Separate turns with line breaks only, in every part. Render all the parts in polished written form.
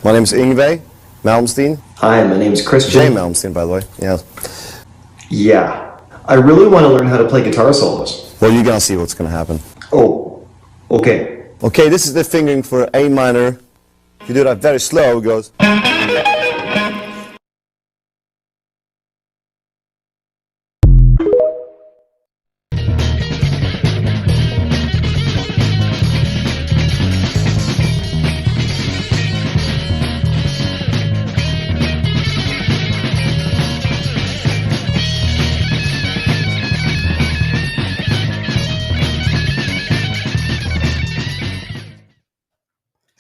My name's Yngve Malmsteen.
Hi, my name's Christian.
Jay Malmsteen, by the way.
Yeah. I really want to learn how to play guitar solos.
Well, you're gonna see what's gonna happen.
Oh, okay.
Okay, this is the fingering for A minor. If you do that very slow, it goes.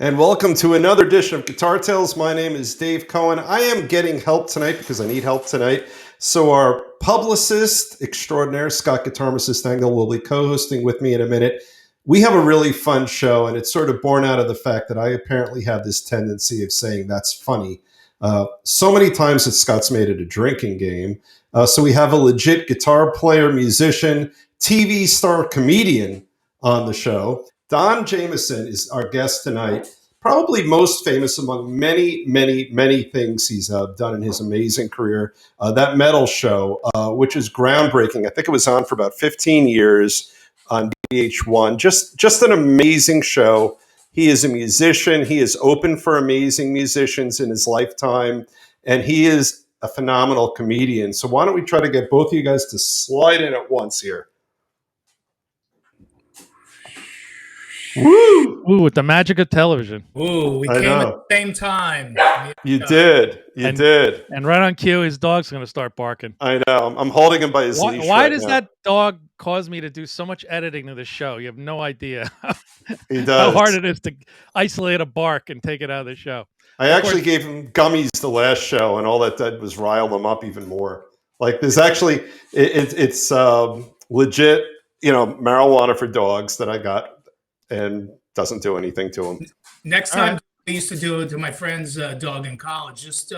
And welcome to another edition of Guitar Tales. My name is Dave Cohen. I am getting help tonight because I need help tonight. So our publicist extraordinaire, Scott Guitarmacist Engel, will be co-hosting with me in a minute. We have a really fun show, and it's sort of born out of the fact that I apparently have this tendency of saying that's funny. So many times that Scott's made it a drinking game. So we have a legit guitar player, musician, TV star, comedian on the show. Don Jamieson is our guest tonight, probably most famous among many, many, many things he's done in his amazing career. That Metal Show, which is groundbreaking. I think it was on for about 15 years on VH1. Just an amazing show. He is a musician. He is open for amazing musicians in his lifetime, and he is a phenomenal comedian. So why don't we try to get both of you guys to slide in at once here?
Woo! Ooh, with the magic of television.
Ooh, we came at the same time.
You did.
And right on cue, his dog's going to start barking.
I know. I'm holding him by his leash.
Why
right
does
now.
That dog cause me to do so much editing to the show? You have no idea
He does.
how hard it is to isolate a bark and take it out of the show.
I actually gave him gummies the last show, and all that did was rile him up even more. Like there's actually, it's legit, marijuana for dogs that I got. And doesn't do anything to him.
Next time, I used to do it to my friend's dog in college. Just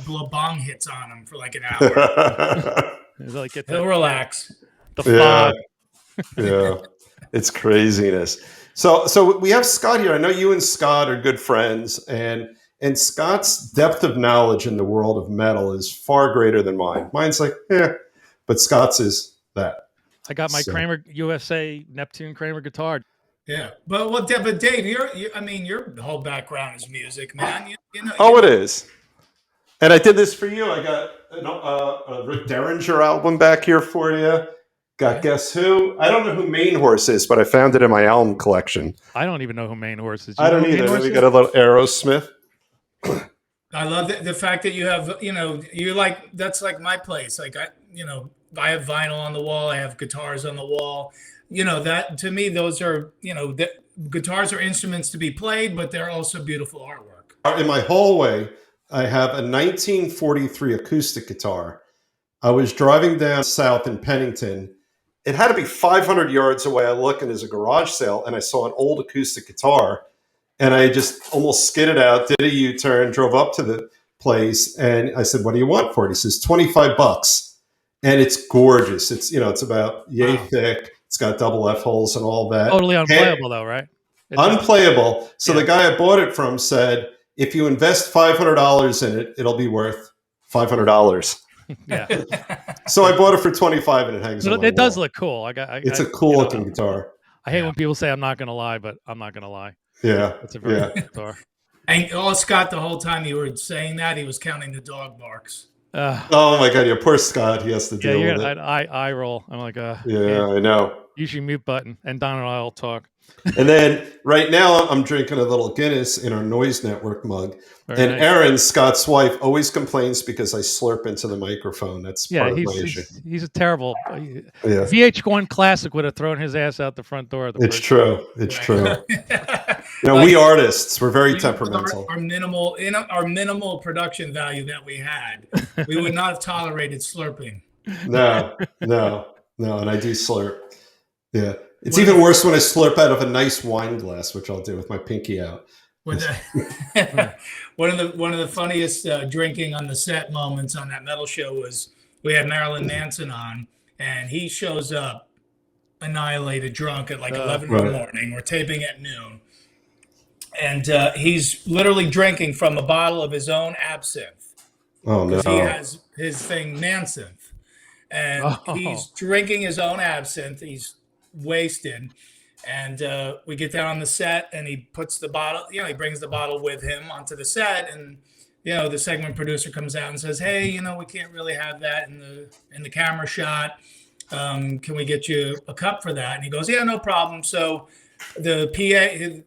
blow bong hits on him for like an hour. He'll relax.
The fog.
Yeah, it's craziness. So we have Scott here. I know you and Scott are good friends, and Scott's depth of knowledge in the world of metal is far greater than mine. Mine's like, but Scott's is that.
I got my Kramer USA Neptune Kramer guitar.
Yeah, but Dave, your whole background is music, man.
It is. And I did this for you. I got a Rick Derringer album back here for you. Got Guess Who? I don't know who Main Horse is, but I found it in my album collection.
I don't even know who Main Horse is.
I don't either. We got a little Aerosmith.
I love the fact that you have, you're like, that's like my place. Like, I have vinyl on the wall. I have guitars on the wall. That to me, those are, guitars are instruments to be played, but they're also beautiful artwork.
In my hallway, I have a 1943 acoustic guitar. I was driving down south in Pennington. It had to be 500 yards away. I look, and there's a garage sale, and I saw an old acoustic guitar, and I just almost skidded out, did a U-turn, drove up to the place, and I said, "What do you want for it?" He says, $25. And it's gorgeous. It's, it's about yay thick. It's got double F holes and all that.
Totally unplayable, though, right?
Unplayable. So the guy I bought it from said, if you invest $500 in it, it'll be worth $500.
Yeah.
So I bought it for $25, and it hangs on my
It does
wall.
look cool.
It's a cool looking guitar.
I hate when people say I'm not going to lie, but I'm not going to lie.
Yeah.
It's a very good guitar.
And Scott, the whole time you were saying that, he was counting the dog barks.
Oh my God! Yeah, poor Scott. He has to deal with it.
I roll. I'm like,
yeah, I know.
Use your mute button, and Don and I will talk.
And then right now I'm drinking a little Guinness in our Noise Network mug. Very nice. Erin, Scott's wife, always complains because I slurp into the microphone. That's part of my issue.
He's a terrible. VH1 Classic would have thrown his ass out the front door.
It's true. We artists, we're very temperamental.
Our minimal production value that we had, we would not have tolerated slurping.
No, and I do slurp. Yeah. It's even worse when I slurp out of a nice wine glass, which I'll do with my pinky out.
One of the funniest drinking on the set moments on that Metal Show was we had Marilyn Manson on, and he shows up annihilated drunk at like 11 in the morning. We're taping at noon. and he's literally drinking from a bottle of his own absinthe.
Oh no!
He has his thing Mansynth, and he's drinking his own absinthe. He's wasted, and we get down on the set, and he puts the bottle. He brings the bottle with him onto the set, and the segment producer comes out and says, "Hey, we can't really have that in the camera shot. Can we get you a cup for that?" And he goes, "Yeah, no problem." So the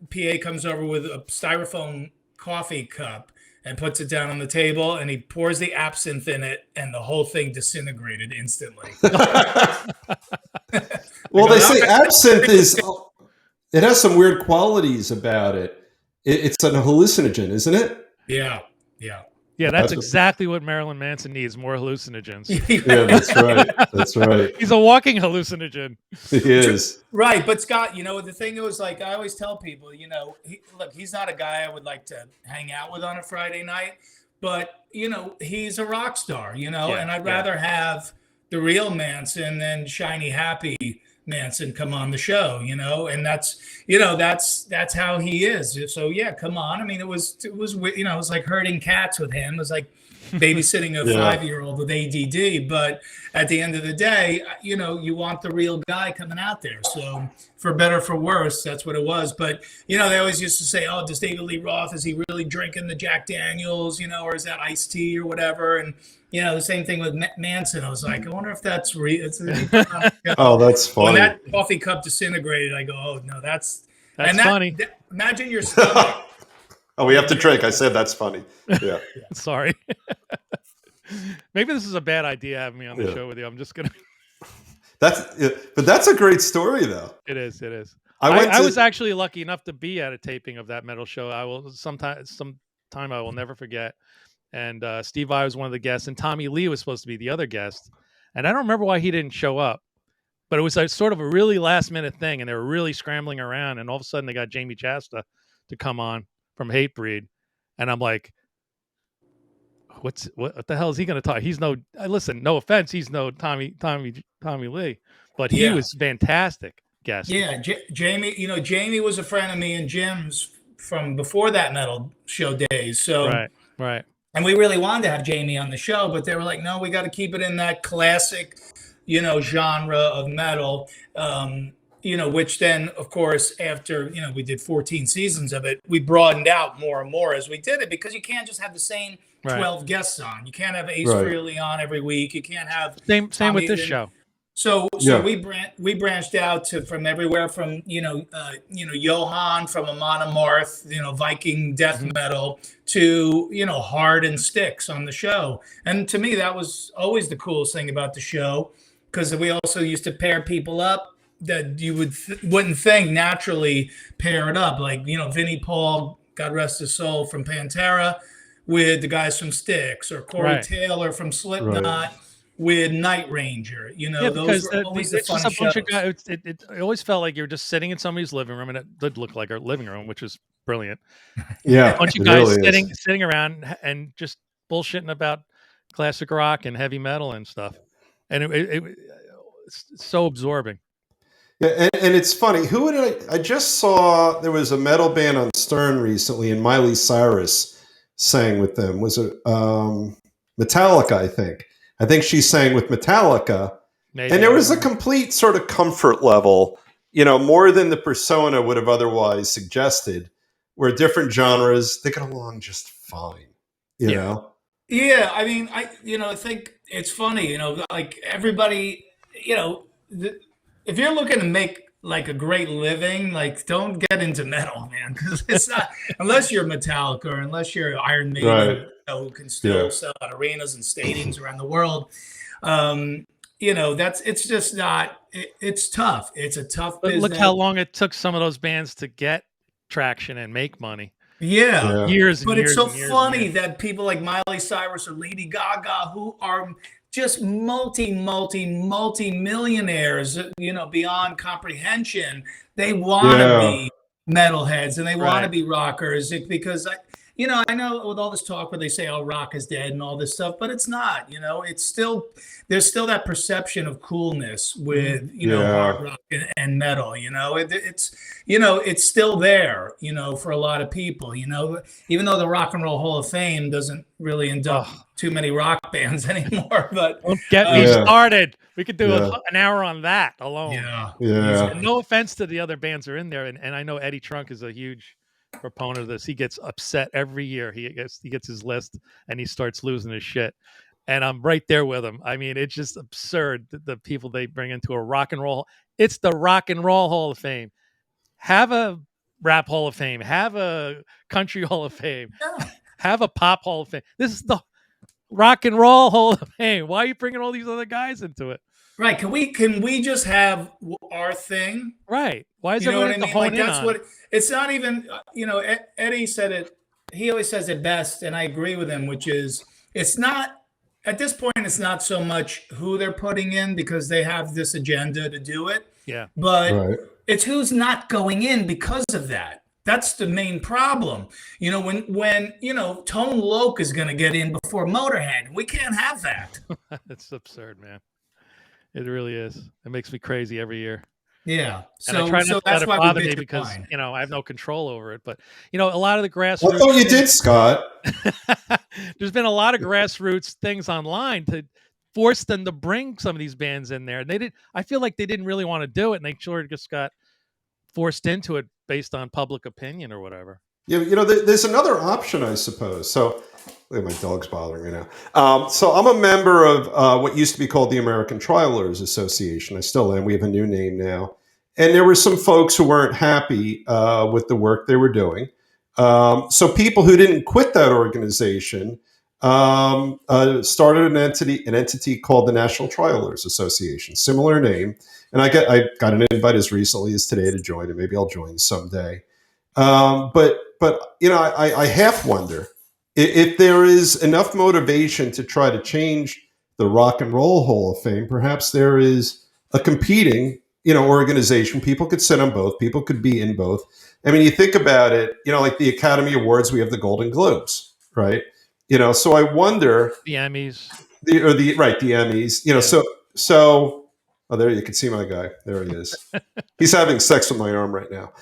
PA comes over with a styrofoam coffee cup and puts it down on the table, and he pours the absinthe in it, and the whole thing disintegrated instantly.
Well, they say absinthe it has some weird qualities about it. It's a hallucinogen, isn't it?
Yeah.
Yeah, that's exactly what Marilyn Manson needs, more hallucinogens.
Yeah, that's right. That's right.
He's a walking hallucinogen.
He is.
Right, but Scott, the thing was, like, I always tell people, he's not a guy I would like to hang out with on a Friday night, but, he's a rock star, and I'd rather have the real Manson than shiny, happy Manson come on the show, and that's how he is. So yeah, come on. I mean, it was it was like herding cats with him. It was like babysitting a 5-year-old with ADD. But at the end of the day, you want the real guy coming out there. So for better, for worse, that's what it was. But they always used to say, "Oh, does David Lee Roth, is he really drinking the Jack Daniels, or is that iced tea or whatever?" And the same thing with Manson. I was like, I wonder if that's real.
Oh, that's funny.
When that coffee cup disintegrated, I go, "Oh no, that's
funny."
Imagine your stomach.
Oh, we have to drink. I said that's funny. Yeah.
Sorry. Maybe this is a bad idea having me on the show with you. I'm just gonna.
But that's a great story, though.
It is. I was actually lucky enough to be at a taping of that Metal Show. I will sometime I will never forget. And Steve Vai was one of the guests, and Tommy Lee was supposed to be the other guest. And I don't remember why he didn't show up, but it was sort of a really last minute thing, and they were really scrambling around. And all of a sudden, they got Jamie Chasta to come on from Hatebreed, and I'm like, what the hell is he going to talk? He's no offense, he's no Tommy Lee, but he was fantastic guest.
Yeah, Jamie. Jamie was a friend of me and Jim's from before that Metal Show days. So
right.
And we really wanted to have Jamie on the show, but they were like, "No, we got to keep it in that classic, genre of metal." Which then, of course, after, we did 14 seasons of it, we broadened out more and more as we did it, because you can't just have the same 12 guests on. You can't have Ace Frehley on every week. You can't have
same with this show.
So we branched out from everywhere from Johan from Amon Amarth, Viking death metal, to Hard and Styx on the show. And to me, that was always the coolest thing about the show, because we also used to pair people up that you wouldn't think naturally pair it up, like Vinnie Paul, God rest his soul, from Pantera, with the guys from Styx, or Corey Taylor from Slipknot. With Night Ranger, those were always the fun shows.
Bunch of guys, it always felt like you're just sitting in somebody's living room, and it did look like our living room, which was brilliant.
Yeah,
a bunch of guys sitting around and just bullshitting about classic rock and heavy metal and stuff, and it's so absorbing.
Yeah, and it's funny. Who would I just saw there was a metal band on Stern recently, and Miley Cyrus sang with them. Was it Metallica? I think she sang with Metallica. Maybe. And there was a complete sort of comfort level, more than the persona would have otherwise suggested, where different genres, they get along just fine, you know?
Yeah, I mean, I think it's funny, like everybody, if you're looking to make like a great living, like, don't get into metal, man, because it's not, unless you're Metallica or unless you're Iron Maiden, who can still sell out arenas and stadiums around the world. It's just not, it's tough. It's a tough business.
Look how long it took some of those bands to get traction and make money.
Yeah.
Years and
but
years.
But it's so funny that people like Miley Cyrus or Lady Gaga, who are just multi-millionaires, beyond comprehension, they want to be metalheads and they want to be rockers, because I know with all this talk where they say, "Oh, rock is dead" and all this stuff, but it's not. It's still there's still that perception of coolness with hard rock and metal. It's still there. For a lot of people. Even though the Rock and Roll Hall of Fame doesn't really induct too many rock bands anymore, but
don't get me started. We could do an hour on that alone.
Yeah.
No offense to the other bands that are in there, and I know Eddie Trunk is a huge proponent of this. He gets upset every year. He gets his list and he starts losing his shit. And I'm right there with him. I mean, it's just absurd the people they bring into a rock and roll. It's the Rock and Roll Hall of Fame. Have a rap Hall of Fame. Have a country Hall of Fame. Have a pop Hall of Fame. This is the Rock and Roll Hall of Fame. Why are you bringing all these other guys into it?
Right? Can we just have our thing?
Right? Why is everyone to hone in
that's
on?
what it's not even. Eddie said it. He always says it best, and I agree with him. Which is, it's not at this point. It's not so much who they're putting in because they have this agenda to do it.
Yeah.
But it's who's not going in because of that. That's the main problem. When Tone Loc is going to get in before Motorhead, we can't have that.
It's absurd, man. It really is. It makes me crazy every year.
Yeah.
And I try not to let it bother me because, I have no control over it. But, a lot of the grassroots...
I thought you did, Scott.
There's been a lot of grassroots things online to force them to bring some of these bands in there. And I feel like they didn't really want to do it, and they sort of just got forced into it based on public opinion or whatever.
Yeah, there's another option, I suppose. So, my dog's bothering me now. So I'm a member of what used to be called the American Trialers Association. I still am. We have a new name now. And there were some folks who weren't happy with the work they were doing. So people who didn't quit that organization started an entity called the National Trialers Association, similar name. And I got an invite as recently as today to join, and maybe I'll join someday. But I half wonder if there is enough motivation to try to change the Rock and Roll Hall of Fame. Perhaps there is a competing, organization. People could sit on both. People could be in both. I mean, you think about it. Like the Academy Awards, we have the Golden Globes, right? So I wonder
the Emmys,
the Emmys. So. Oh, there you can see my guy. There he is. He's having sex with my arm right now,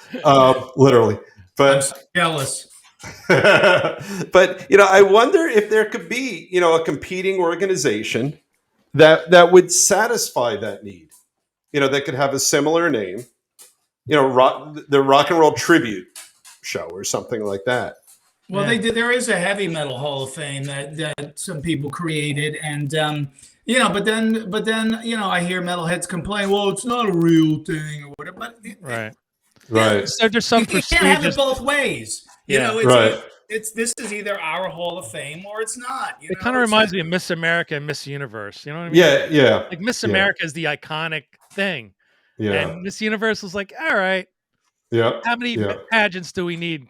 literally. But
I'm so jealous.
But I wonder if there could be a competing organization that would satisfy that need. That could have a similar name. The Rock and Roll Tribute Show or something like that.
Well, they did. There is a heavy metal Hall of Fame that some people created, and but then I hear metalheads complain. Well, it's not a real thing or whatever. But
right.
So there's some
you can't have it both ways. This is either our Hall of Fame or it's not.
It kind of reminds me of Miss America and Miss Universe. You know what I mean?
Yeah.
Like Miss America is the iconic thing.
Yeah.
And Miss Universe was like, all right.
Yeah.
How many pageants do we need?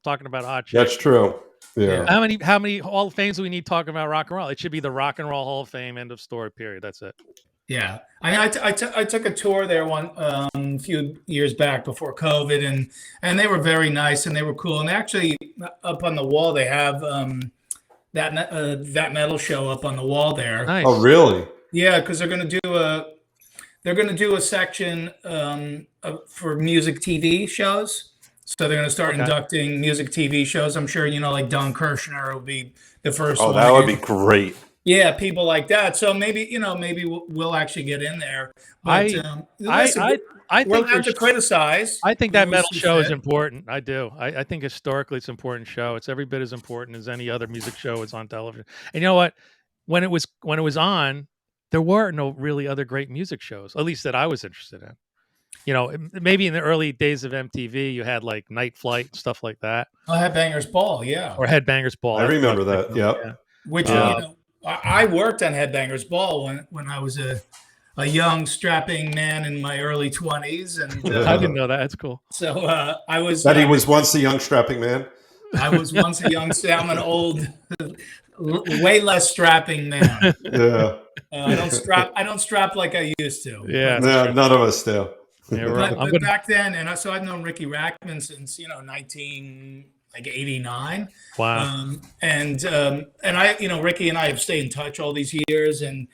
Talking about hot shit.
That's true. Yeah.
How many Hall of Fames do we need talking about rock and roll? It should be the Rock and Roll Hall of Fame. End of story. Period. That's it.
Yeah, I took a tour there a few years back before COVID, and they were very nice and they were cool. And actually, up on the wall they have that metal show up on the wall there.
Nice.
Oh, really?
Yeah, because they're gonna do a section for music TV shows. So they're going to start inducting music TV shows. I'm sure, like Don Kirshner will be the first one.
Oh, that would be great.
Yeah, people like that. So maybe we'll actually get in there. But,
I
we're
think
allowed to criticize.
I think that metal show is important. I do. I think historically it's an important show. It's every bit as important as any other music show that's on television. And you know what? When it was on, there were no really other great music shows, at least that I was interested in. Maybe in the early days of MTV, you had like Night Flight and stuff like that.
Oh, Headbangers Ball, yeah.
Or Headbangers Ball.
I remember that. Yep.
Yeah. Which I worked on Headbangers Ball when I was a young strapping man in my early 20s, and
I didn't know that. That's cool.
So I was.
That he was once a young strapping man.
I was once a young. I'm an old, way less strapping man.
Yeah.
I don't strap like I used to.
Yeah.
No, none of us do.
Yeah, but back then, and so I've known Ricky Rackman since 19 like 89.
Wow.
And I, Ricky and I have stayed in touch all these years. And,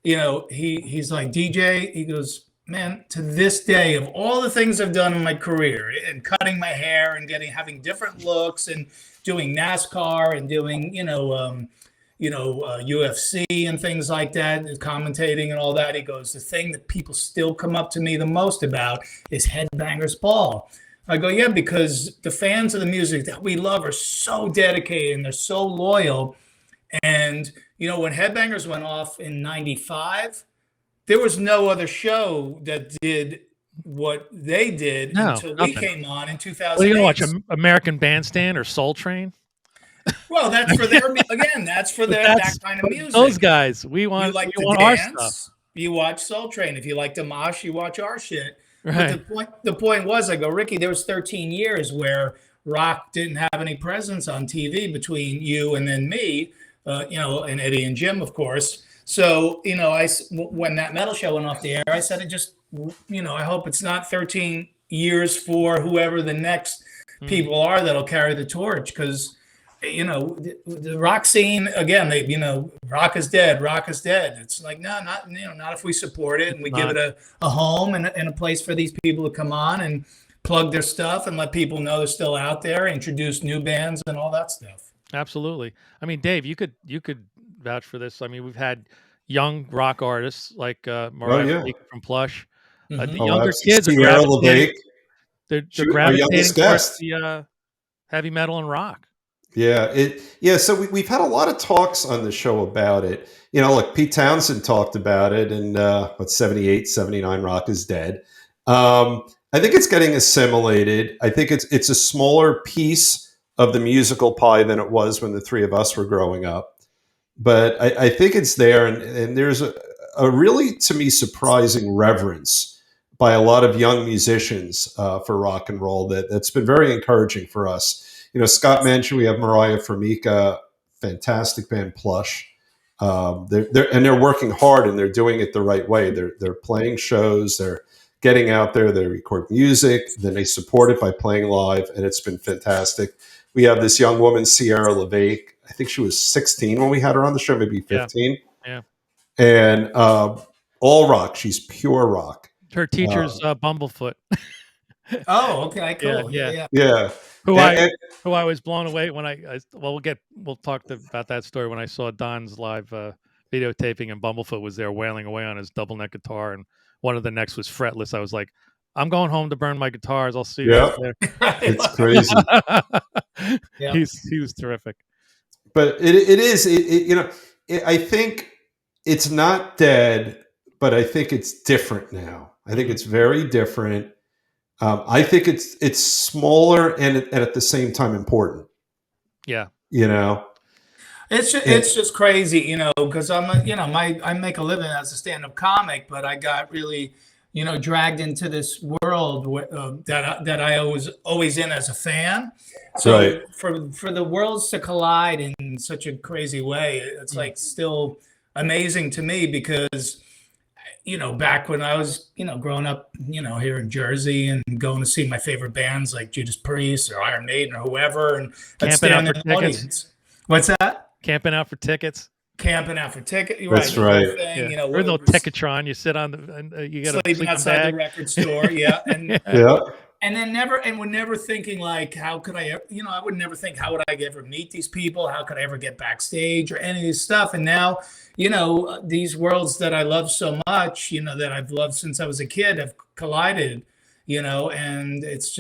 he's like, DJ, he goes, man, to this day, of all the things I've done in my career and cutting my hair and having different looks and doing NASCAR and doing, UFC and things like that, commentating and all that. He goes, the thing that people still come up to me the most about is Headbangers Ball. I go, yeah, because the fans of the music that we love are so dedicated and they're so loyal. And, when Headbangers went off in 95, there was no other show that did what they did until we came on in 2008.
Well, you gonna watch American Bandstand or Soul Train?
Well, that's for their that kind of music.
Those guys, we want our stuff.
You watch Soul Train. If you like Dimash, you watch our shit.
Right.
But the point was, I go, Ricky, there was 13 years where rock didn't have any presence on TV between you and then me, and Eddie and Jim, of course. So, when that Metal Show went off the air, I said, I hope it's not 13 years for whoever the next people are that'll carry the torch. Because, the rock scene, again, rock is dead. It's like, no, not if we support it and we give it a home and a place for these people to come on and plug their stuff and let people know they're still out there, introduce new bands and all that stuff.
Absolutely. I mean, Dave, you could vouch for this. I mean, we've had young rock artists like Mariah from Plush. The younger kids are gravitating towards the heavy metal and rock.
So we've had a lot of talks on the show about it. Like Pete Townsend talked about it, and 78, 79 rock is dead. I think it's getting assimilated. I think it's a smaller piece of the musical pie than it was when the three of us were growing up. But I think it's there, and there's a really, to me, surprising reverence by a lot of young musicians for rock and roll that's been very encouraging for us. Scott mentioned we have Mariah Formica, fantastic band Plush. They're working hard and they're doing it the right way. They're playing shows, they're getting out there, they record music, then they support it by playing live, and it's been fantastic. We have this young woman, Sierra LeVake. I think she was 16 when we had her on the show, maybe 15.
Yeah.
And all rock. She's pure rock.
Her teacher's Bumblefoot.
Oh, okay, cool. Yeah.
Who I was blown away when we'll talk about that story when I saw Don's live videotaping and Bumblefoot was there wailing away on his double neck guitar and one of the necks was fretless. I was like, I'm going home to burn my guitars. I'll see you out there.
It's crazy.
He was terrific.
But it is I think it's not dead, but I think it's different now. I think it's very different. I think it's smaller and at the same time important.
Yeah.
It's just crazy, because I make a living as a stand-up comic, but I got really, dragged into this world that I was always in as a fan. So for the worlds to collide in such a crazy way, it's like still amazing to me because, back when I was, growing up, here in Jersey and going to see my favorite bands like Judas Priest or Iron Maiden or whoever, and
camping out for tickets.
What's that?
Camping out for tickets.
That's right.
Yeah. Or no Ticketron. You sit on you got
sleeping outside the record store. Yeah. And and then would never thinking like, how could I, I would never think, how would I ever meet these people? How could I ever get backstage or any of this stuff? And now, these worlds that I love so much, that I've loved since I was a kid have collided, and it's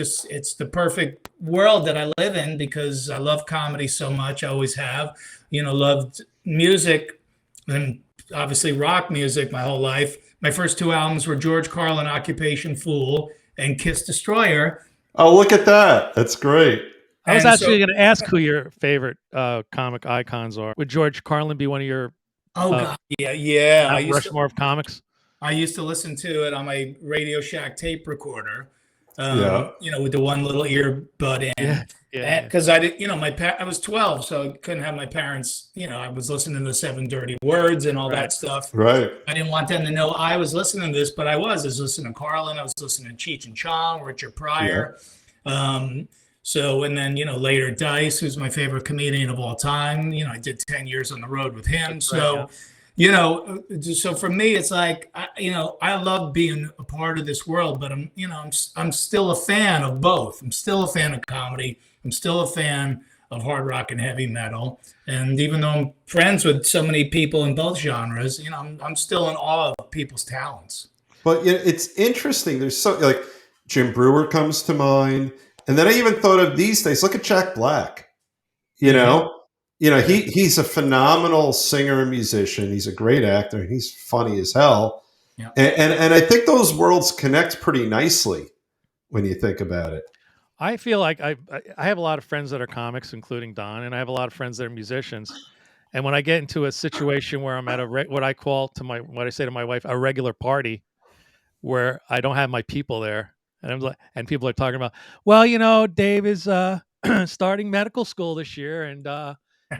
the perfect world that I live in because I love comedy so much. I always have, loved music and obviously rock music my whole life. My first two albums were George Carlin, Occupation Fool, and Kiss Destroyer.
Oh, look at that. That's great.
I was actually going to ask who your favorite comic icons are. Would George Carlin be one of your
God, yeah.
Rushmore of comics?
I used to listen to it on my Radio Shack tape recorder, with the one little earbud in. Yeah. Because I did, I was 12, so I couldn't have my parents, I was listening to 7 Dirty Words and all that stuff.
Right.
I didn't want them to know I was listening to this, but I was listening to Carlin. I was listening to Cheech and Chong, Richard Pryor. So, and then, later Dice, who's my favorite comedian of all time, I did 10 years on the road with him. So, so for me, it's like, I love being a part of this world, but I'm still a fan of both. I'm still a fan of comedy. I'm still a fan of hard rock and heavy metal. And even though I'm friends with so many people in both genres, I'm still in awe of people's talents.
But it's interesting. There's so like Jim Brewer comes to mind. And then I even thought of these days, look at Jack Black, he's a phenomenal singer and musician. He's a great actor. And he's funny as hell.
Yeah.
And I think those worlds connect pretty nicely when you think about it.
I feel like I have a lot of friends that are comics, including Don, and I have a lot of friends that are musicians. And when I get into a situation where I'm at what I say to my wife, a regular party, where I don't have my people there, and people are talking about, well, Dave is starting medical school this year, and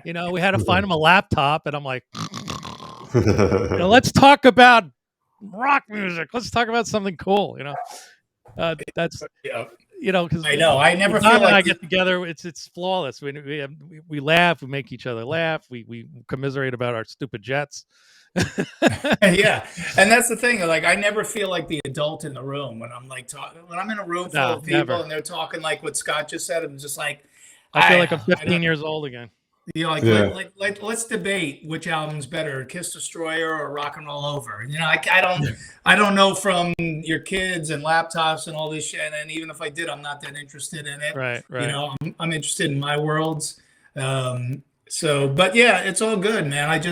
we had to find him a laptop, and I'm like, let's talk about rock music. Let's talk about something cool. That's.
Yeah.
Because
I know I never feel like
I get together. It's flawless. We laugh. We make each other laugh. We commiserate about our stupid jets.
Yeah, and that's the thing. Like, I never feel like the adult in the room when I'm like talking. When I'm in a room full of people and they're talking like what Scott just said, I'm just like,
I feel like I'm 15 years old again.
Let's debate which album's better, Kiss Destroyer or Rock and Roll Over. I don't know from your kids and laptops and all this shit. And even if I did, I'm not that interested in it.
Right.
I'm interested in my worlds. But yeah, it's all good, man.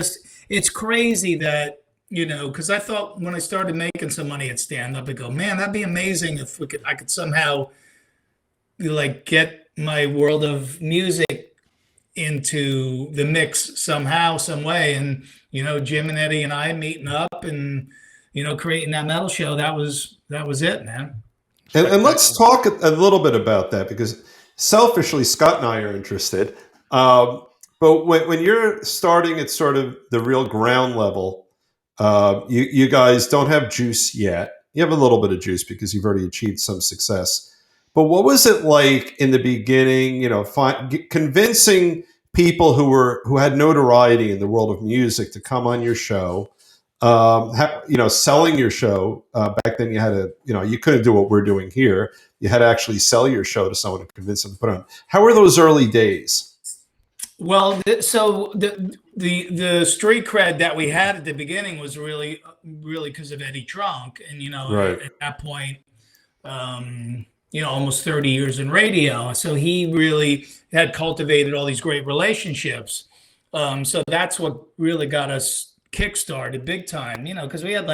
It's crazy that, because I thought when I started making some money at stand-up, I go, man, that'd be amazing if I could somehow get my world of music into the mix somehow, some way. And, Jim and Eddie and I meeting up and, creating that metal show, that was it, man.
And let's talk a little bit about that, because selfishly, Scott and I are interested. But when you're starting at sort of the real ground level, you guys don't have juice yet. You have a little bit of juice because you've already achieved some success. But what was it like in the beginning, convincing people who had notoriety in the world of music to come on your show, selling your show? Back then you had you couldn't do what we're doing here. You had to actually sell your show to someone to convince them to put on. How were those early days?
Well, so the street cred that we had at the beginning was really because of Eddie Trunk. And,
right.
At that point, almost 30 years in radio. So he really had cultivated all these great relationships. So that's what really got us kickstarted big time, because we had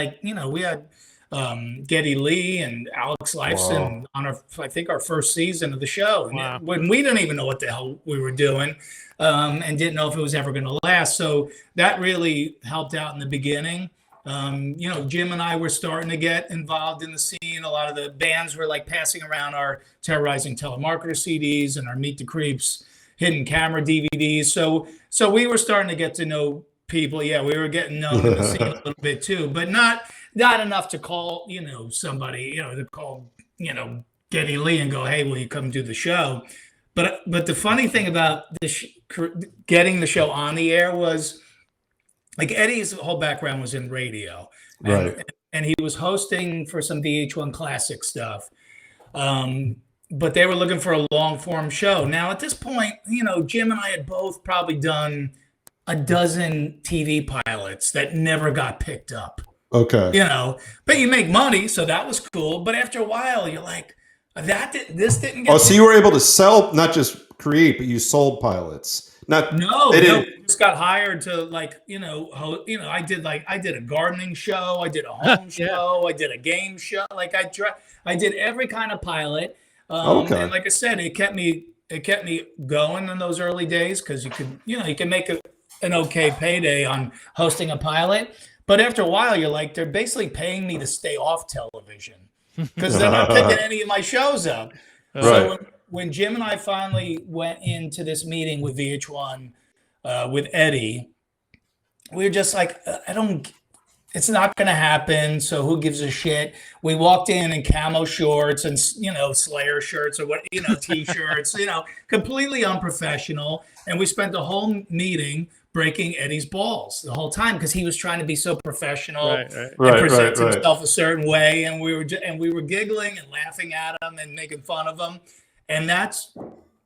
Geddy Lee and Alex Lifeson on our first season of the show.
Wow.
When we didn't even know what the hell we were doing, and didn't know if it was ever going to last. So that really helped out in the beginning. Jim and I were starting to get involved in the scene. A lot of the bands were passing around our Terrorizing telemarketer CDs and our Meet the Creeps hidden camera DVDs. So we were starting to get to know people. Yeah, we were getting known in the scene a little bit too, but not enough to call, somebody, to call, Geddy Lee and go, hey, will you come do the show? But the funny thing about getting the show on the air was, Eddie's whole background was in radio,
right?
And he was hosting for some VH1 classic stuff, but they were looking for a long form show. Now at this point, Jim and I had both probably done a dozen TV pilots that never got picked up.
Okay,
but you make money, so that was cool. But after a while, you're like, this didn't get.
Oh, so you were able to sell, not just create, but you sold pilots.
We just got hired to I did a gardening show, I did a home show, I did a game show. I did every kind of pilot.
Okay.
And like I said, it kept me going in those early days because you can make an okay payday on hosting a pilot. But after a while, you're like, they're basically paying me to stay off television because they're not picking any of my shows up.
Right.
So when Jim and I finally went into this meeting with VH1 with Eddie, we were just like, it's not going to happen. So who gives a shit? We walked in camo shorts and, Slayer shirts or t-shirts, completely unprofessional. And we spent the whole meeting breaking Eddie's balls the whole time because he was trying to be so professional and present himself a certain way. And we were giggling and laughing at him and making fun of him. And that's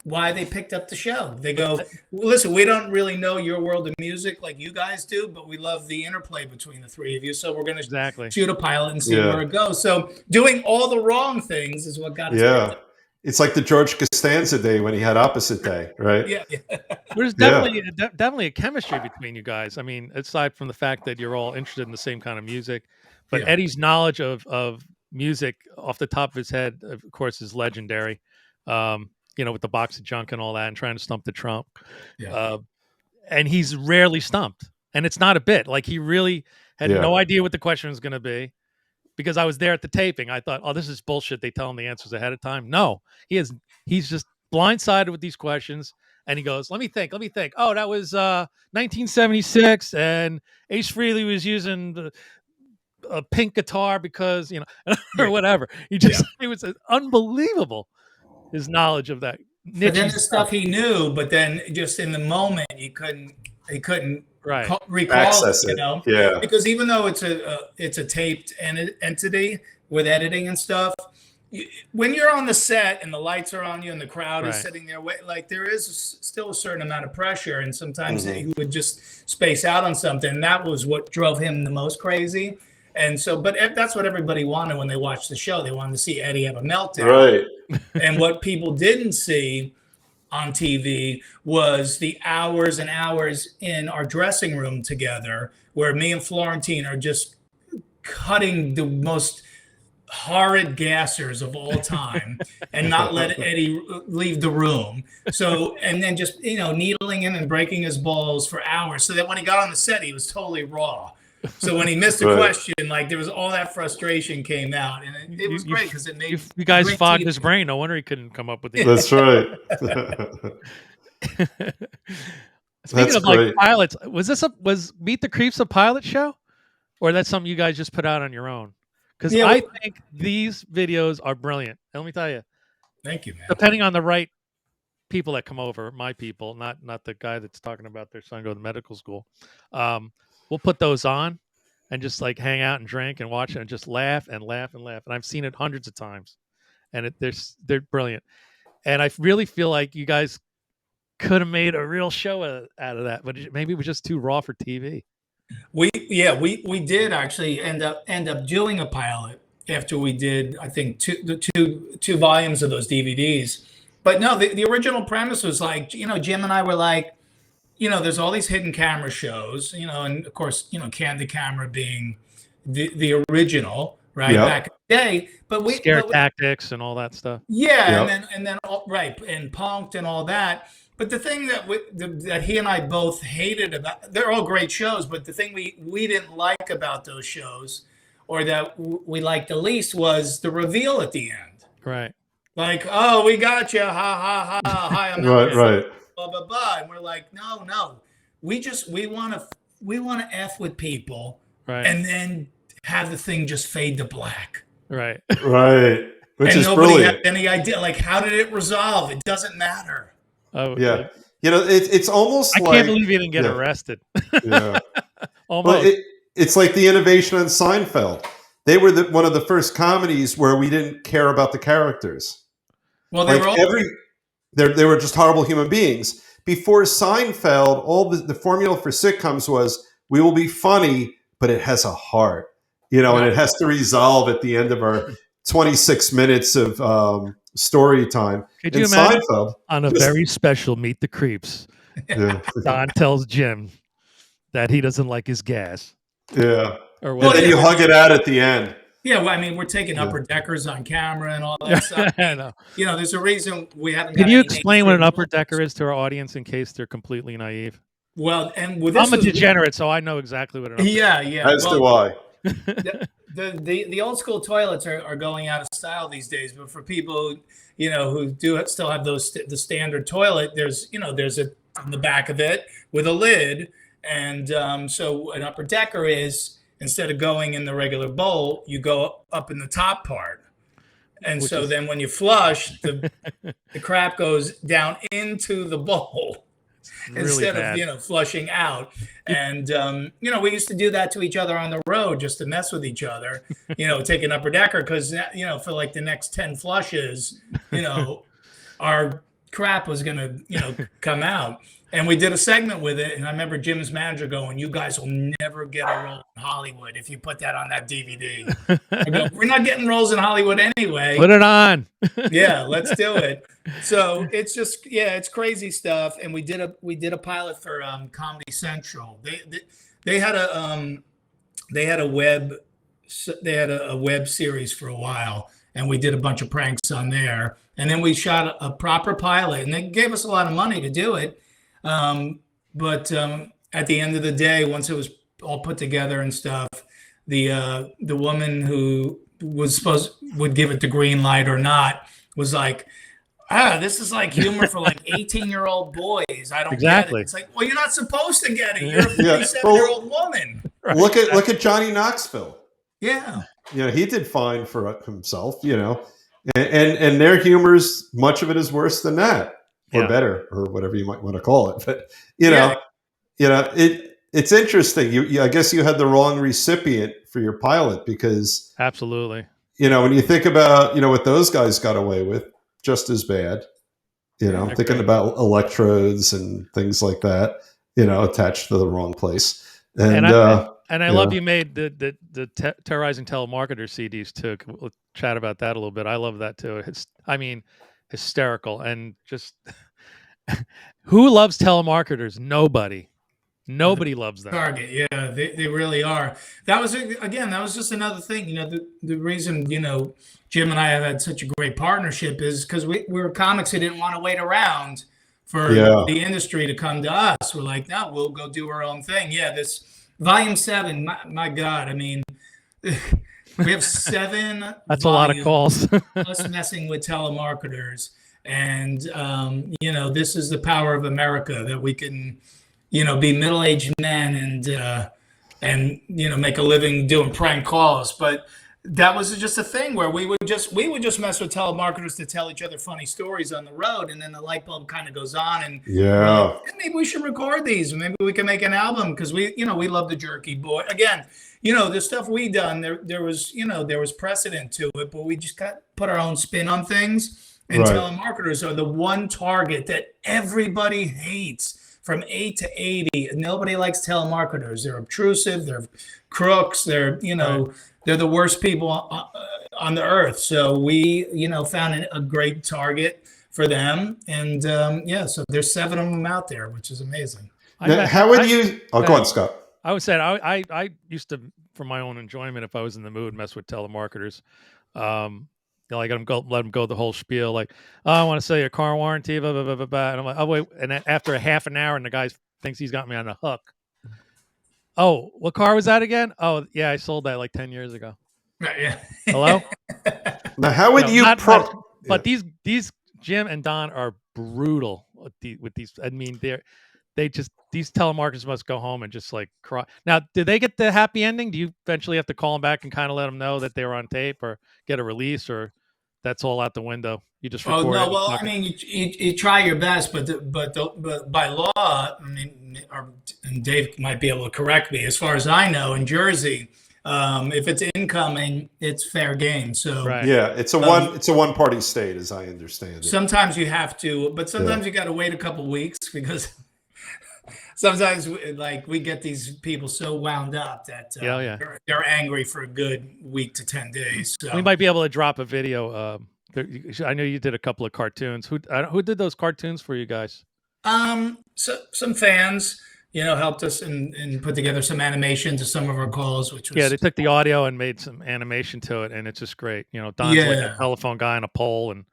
why they picked up the show. They go, listen, we don't really know your world of music like you guys do, but we love the interplay between the three of you. So we're going to shoot a pilot and see where it goes. So doing all the wrong things is what got us.
Yeah. It's like the George Costanza day when he had Opposite Day, right?
Yeah.
There's definitely a chemistry between you guys. I mean, aside from the fact that you're all interested in the same kind of music, but Eddie's knowledge of music off the top of his head, of course, is legendary. With the box of junk and all that and trying to stump the Trump. Yeah. And he's rarely stumped. And it's not a bit. Like, he really had no idea what the question was going to be. Because I was there at the taping. I thought, oh, this is bullshit. They tell him the answers ahead of time. No, he's just blindsided with these questions. And he goes, let me think. Oh, that was 1976. And Ace Frehley was using a pink guitar because, or whatever. It was unbelievable. His knowledge of that.
But then the stuff he knew, but then just in the moment he couldn't recall
access
it,
Yeah.
Because even though it's a taped entity with editing and stuff, when you're on the set and the lights are on you and the crowd is sitting there, like, there is still a certain amount of pressure, and sometimes he would just space out on something. And that was what drove him the most crazy. And so, but that's what everybody wanted when they watched the show. They wanted to see Eddie have a meltdown.
Right.
And what people didn't see on TV was the hours and hours in our dressing room together, where me and Florentine are just cutting the most horrid gassers of all time and not let Eddie leave the room. So, and then just, needling him and breaking his balls for hours, so that when he got on the set, he was totally raw. So when he missed a question, like, there was all that frustration came out, and it was great because it made
you guys fogged his brain. No wonder he couldn't come up with it.
That's right.
Speaking of like pilots, was Meet the Creeps a pilot show, or that's something you guys just put out on your own? Because I think these videos are brilliant. And let me tell you,
thank you, man.
Depending on the right people that come over, my people, not the guy that's talking about their son going to medical school. We'll put those on and just like hang out and drink and watch it and just laugh and laugh and laugh. And I've seen it hundreds of times, and they're brilliant. And I really feel like you guys could have made a real show out of that, but maybe it was just too raw for TV.
We did actually end up doing a pilot after we did, I think, two volumes of those DVDs. But no, the original premise was like, Jim and I were like, there's all these hidden camera shows, and of course, Candid Camera being the original, right, back in the day. But
Scare Tactics and all that stuff.
Yeah, and then and Punked and all that. But the thing that he and I both hated about, they're all great shows, but the thing we didn't like about those shows, or that we liked the least, was the reveal at the end.
Right.
Like, oh, we got you, ha ha ha, hi, I'm
right.
Blah blah blah, and we're like, no, we want to F with people, and then have the thing just fade to black,
right,
which
and
is
nobody
brilliant.
had any idea, like, how did it resolve? It doesn't matter.
Oh
yeah, it's almost
I can't believe you didn't get arrested.
Yeah,
almost.
Well, it's like the innovation on Seinfeld. They were one of the first comedies where we didn't care about the characters.
Well,
they were just horrible human beings. Before Seinfeld, all the formula for sitcoms was, we will be funny, but it has a heart, and it has to resolve at the end of our 26 minutes of story time.
Could you imagine Seinfeld, on a very special Meet the Creeps, Don tells Jim that he doesn't like his gas.
Yeah. And then you hug it out at the end.
Yeah, well, I mean, we're taking upper deckers on camera and all that stuff.
I know.
There's a reason we haven't.
Can you explain what an upper decker is to our audience in case they're completely naive?
Well, and with
I'm a degenerate, so I know exactly what an upper
decker is.
As do I.
The old school toilets are going out of style these days, but for people who do still have the standard toilet, there's on the back of it with a lid, and so an upper decker is instead of going in the regular bowl, you go up in the top part. And
Which
so
is-
then when you flush, the crap goes down into the bowl
really
instead
bad.
of, flushing out. And, we used to do that to each other on the road just to mess with each other, take an upper decker because, for like the next 10 flushes, our crap was going to, come out. And we did a segment with it. And I remember Jim's manager going, "You guys will never get a role in Hollywood if you put that on that DVD." I go, "We're not getting roles in Hollywood anyway.
Put it on.
Yeah, let's do it." So it's just, it's crazy stuff. And we did a pilot for Comedy Central. They had a web series for a while, and we did a bunch of pranks on there. And then we shot a proper pilot, and they gave us a lot of money to do it. But at the end of the day, once it was all put together and stuff, the woman who would give it the green light or not was like, this is like humor for like 18-year-old boys. I don't get it. It's like, well, you're not supposed to get it. You're a 37-year-old woman.
Right. Look at Johnny Knoxville.
Yeah.
He did fine for himself, and their humor's, much of it is worse than that. Or better, or whatever you might want to call it. But it's interesting. I guess you had the wrong recipient for your pilot because
Absolutely.
When you think about what those guys got away with, just as bad. I'm thinking about electrodes and things like that. Attached to the wrong place. And
I love you made the Terrorizing Telemarketers CDs too. We'll chat about that a little bit. I love that too. Hysterical. And just who loves telemarketers? Nobody loves them.
Target. Yeah, they really are. That was just another thing. The reason, Jim and I have had such a great partnership is because we were comics who didn't want to wait around for the industry to come to us. We're like, no, we'll go do our own thing. Yeah, this Volume 7, my God, I mean, we have 7
That's a lot of calls.
us messing with telemarketers. And, this is the power of America, that we can, be middle-aged men and make a living doing prank calls. But that was just a thing where we would just mess with telemarketers to tell each other funny stories on the road. And then the light bulb kind of goes on, and maybe we should record these. Maybe we can make an album because we love the Jerky Boy. Again, the stuff we done, there was precedent to it, but we just put our own spin on things. And telemarketers are the one target that everybody hates from 8 to 80. Nobody likes telemarketers. They're obtrusive. They're crooks. They're, they're the worst people on the earth. So we, found a great target for them. And so there's 7 of them out there, which is amazing.
How would you? Oh, go on, Scott.
I would say I used to, for my own enjoyment, if I was in the mood, mess with telemarketers. Let them go the whole spiel. Like, oh, I want to sell your car warranty, blah, blah, blah, blah, blah. And I'm like, oh, wait. And then after a half an hour, and the guy thinks he's got me on the hook. Oh, what car was that again? Oh, yeah, I sold that like 10 years ago.
Right, yeah.
Hello?
Now, how would you?
But these Jim and Don are brutal with these. I mean, these telemarketers must go home and just like cry. Now, do they get the happy ending? Do you eventually have to call them back and kind of let them know that they were on tape or get a release, or that's all out the window? You just record it.
Well, I mean, you try your best, but by law, I mean, and Dave might be able to correct me. As far as I know, in Jersey, if it's incoming, it's fair game. So
it's a one party state, as I understand it.
Sometimes you have to, but sometimes you got to wait a couple weeks because sometimes we get these people so wound up that they're angry for a good week to 10 days. So.
We might be able to drop a video. I know you did a couple of cartoons. Who did those cartoons for you guys?
So some fans, helped us and put together some animation to some of our calls, which was
they took the audio and made some animation to it, and it's just great. Don's like a telephone guy on a pole and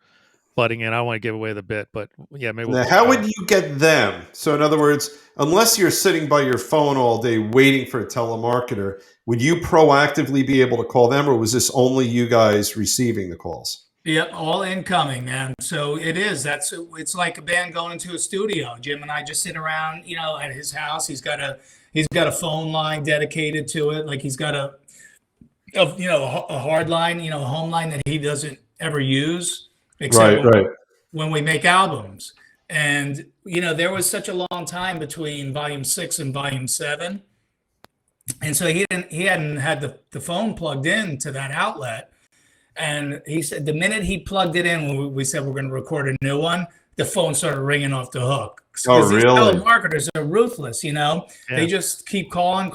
butting in. I don't want to give away the bit, but maybe.
Now, how would you get them? So, in other words, unless you're sitting by your phone all day waiting for a telemarketer, would you proactively be able to call them, or was this only you guys receiving the calls?
Yep, all incoming, man. So it is. It's like a band going into a studio. Jim and I just sit around, at his house. He's got a phone line dedicated to it. Like he's got a hard line, a home line that he doesn't ever use, except
Right.
when we make albums. And there was such a long time between Volume 6 and Volume 7, and so he hadn't had the phone plugged in to that outlet. And he said the minute he plugged it in, when we said we're going to record a new one, the phone started ringing off the hook.
Oh, really?
These telemarketers are ruthless,
Yeah.
They just keep calling,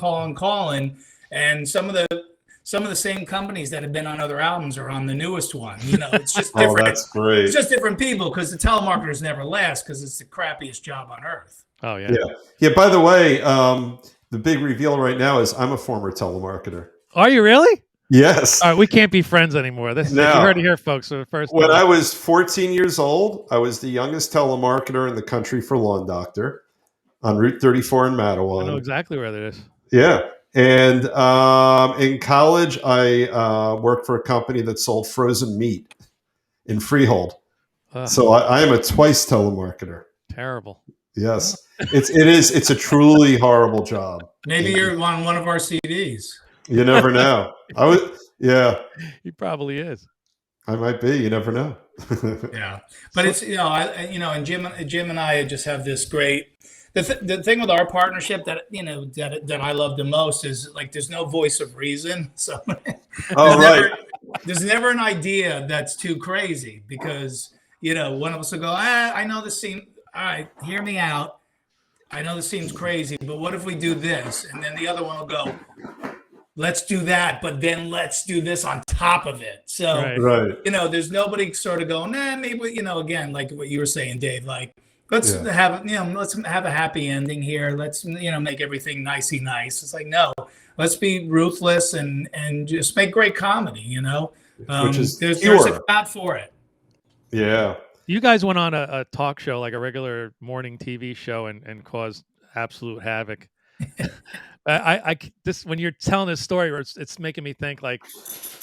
and some of the same companies that have been on other albums are on the newest one. It's just different.
Oh, that's great.
It's just different people, because the telemarketers never last, because it's the crappiest job on earth.
Oh yeah.
Yeah. By the way, the big reveal right now is I'm a former telemarketer.
Are you really?
Yes.
All right, we can't be friends anymore. You heard it here, folks. For the first
when
time.
I was 14 years old, I was the youngest telemarketer in the country for Lawn Doctor on Route 34 in Matawan.
I know exactly where that is.
Yeah. And in college, I worked for a company that sold frozen meat in Freehold. So I am a twice telemarketer.
Terrible.
Yes. It's a truly horrible job.
Maybe you're on one of our CDs.
You never know.
He probably is.
I might be. You never know.
Yeah, but it's and Jim and I just have this great. The thing with our partnership that I love the most is, like, there's no voice of reason. So there's never an idea that's too crazy, because one of us will go, I know this seems, all right, hear me out. I know this seems crazy, but what if we do this? And then the other one will go, let's do that, but then let's do this on top of it. So, there's nobody sort of going, maybe, again, like what you were saying, Dave, like, let's have a happy ending here. Let's, make everything nicey nice. It's like, no, let's be ruthless and just make great comedy,
Which is
there's a spot for it.
Yeah.
You guys went on a talk show, like a regular morning TV show, and caused absolute havoc. When you're telling this story, it's making me think, like,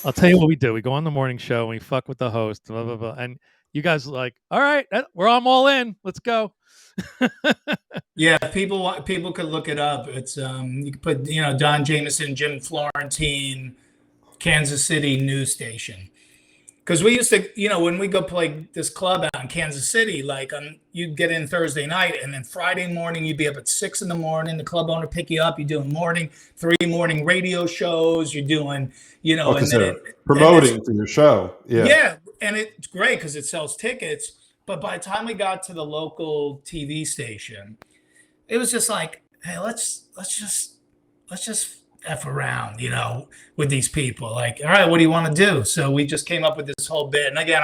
I'll tell you what we do. We go on the morning show and we fuck with the host, blah, blah, blah. And you guys are like, all right, I'm all in. Let's go.
Yeah, people could look it up. It's you could put Don Jamieson, Jim Florentine, Kansas City news station. Because we used to, when we go play this club out in Kansas City, like, you'd get in Thursday night, and then Friday morning you'd be up at 6 a.m. The club owner pick you up. You're doing 3 morning radio shows. You're doing, and then
promoting to your show. Yeah.
Yeah, and it's great because it sells tickets. But by the time we got to the local TV station, it was just like, hey, let's just F around, with these people. Like, all right, what do you want to do? So we just came up with this whole bit. And again,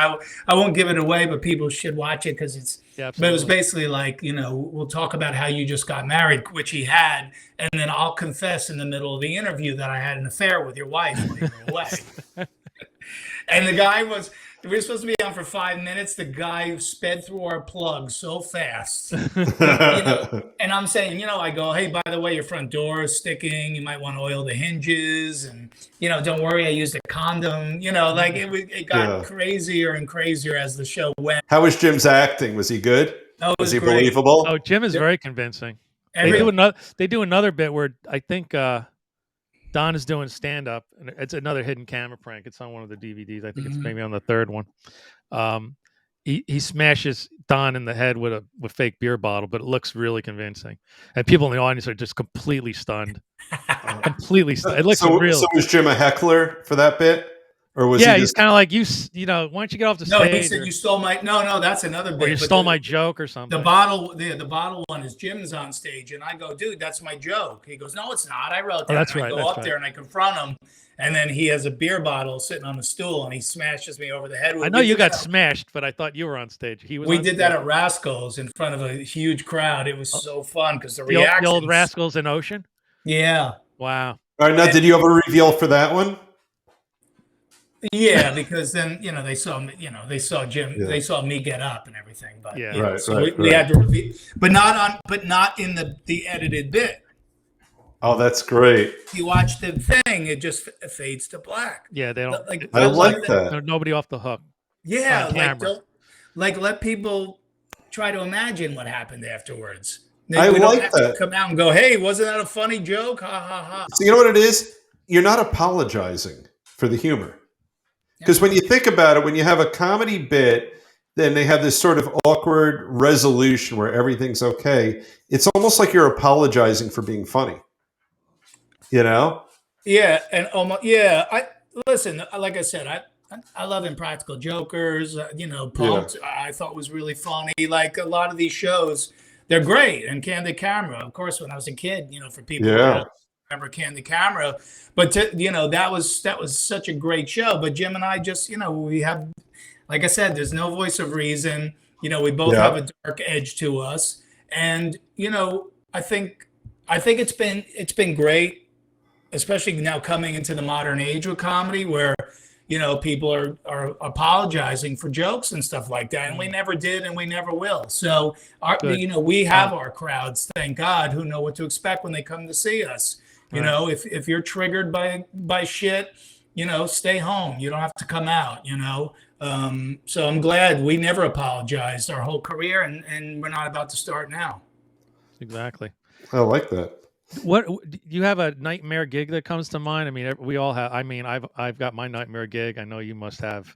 I won't give it away, but people should watch it, because it's, but it was basically like, we'll talk about how you just got married, which he had. And then I'll confess in the middle of the interview that I had an affair with your wife while you were away. And the guy we were supposed to be on for 5 minutes. The guy sped through our plug so fast. And I'm saying, I go, hey, by the way, your front door is sticking. You might want to oil the hinges. And, don't worry, I used a condom. Like, it got crazier and crazier as the show went.
How was Jim's acting? Was he good?
Oh,
was he
great.
believable?
Oh, Jim is very convincing. They do another bit where I think Don is doing stand-up, and it's another hidden camera prank. It's on one of the DVDs. I think it's maybe on the third one. He smashes Don in the head with a fake beer bottle, but it looks really convincing. And people in the audience are just completely stunned. Completely stunned. It looks real. So
was Jim a heckler for that bit? Or was he
he's kind of like, why don't you get off the stage?
No, he said you stole my. No, that's another bit.
Or you stole my joke or something.
The bottle one is Jim's on stage, and I go, dude, that's my joke. He goes, no, it's not. I wrote that.
Oh, that's right.
I go up there and I confront him, and then he has a beer bottle sitting on the stool, and he smashes me over the head with it.
I know you got smashed, but I thought you were on stage.
We did that at Rascals in front of a huge crowd. It was so fun because the reactions.
The old Rascals in Ocean?
Yeah.
Wow.
All right, now, did you have a reveal for that one?
Yeah, because then they saw me, they saw Jim, they saw me get up and everything. But we had to reveal, but not in the edited bit.
Oh, that's great.
You watch the thing; it just fades to black.
Yeah, they don't.
I like that.
Nobody off the hook.
Yeah,
on
like
camera.
don't like let people try to imagine what happened afterwards.
I
We don't
like
have to
that.
come out and go, "Hey, wasn't that a funny joke?" Ha ha ha.
So you know what it is? You're not apologizing for the humor.
Yeah.
Because when you think about it, when you have a comedy bit, then they have this sort of awkward resolution where everything's okay. It's almost like you're apologizing for being funny. You know?
Yeah, and almost yeah. I listen. Like I said, I love Impractical Jokers.
Yeah.
Punked. I thought was really funny. Like a lot of these shows, they're great. And Candid Camera, of course, when I was a kid, for people who
Yeah.
don't remember Candid Camera, but that was such a great show. But Jim and I just, we have, like I said, there's no voice of reason. We both have
Yeah.
a dark edge to us, and I think it's been great, especially now coming into the modern age with comedy where people are apologizing for jokes and stuff like that, and we never did and we never will. So
Good.
we have our crowds, thank God, who know what to expect when they come to see us.
Right.
If you're triggered by shit, stay home. You don't have to come out. So I'm glad we never apologized our whole career, and we're not about to start now.
Exactly.
I like that.
What do you have a nightmare gig that comes to mind? I mean, we all have. I mean, I've got my nightmare gig. I know you must have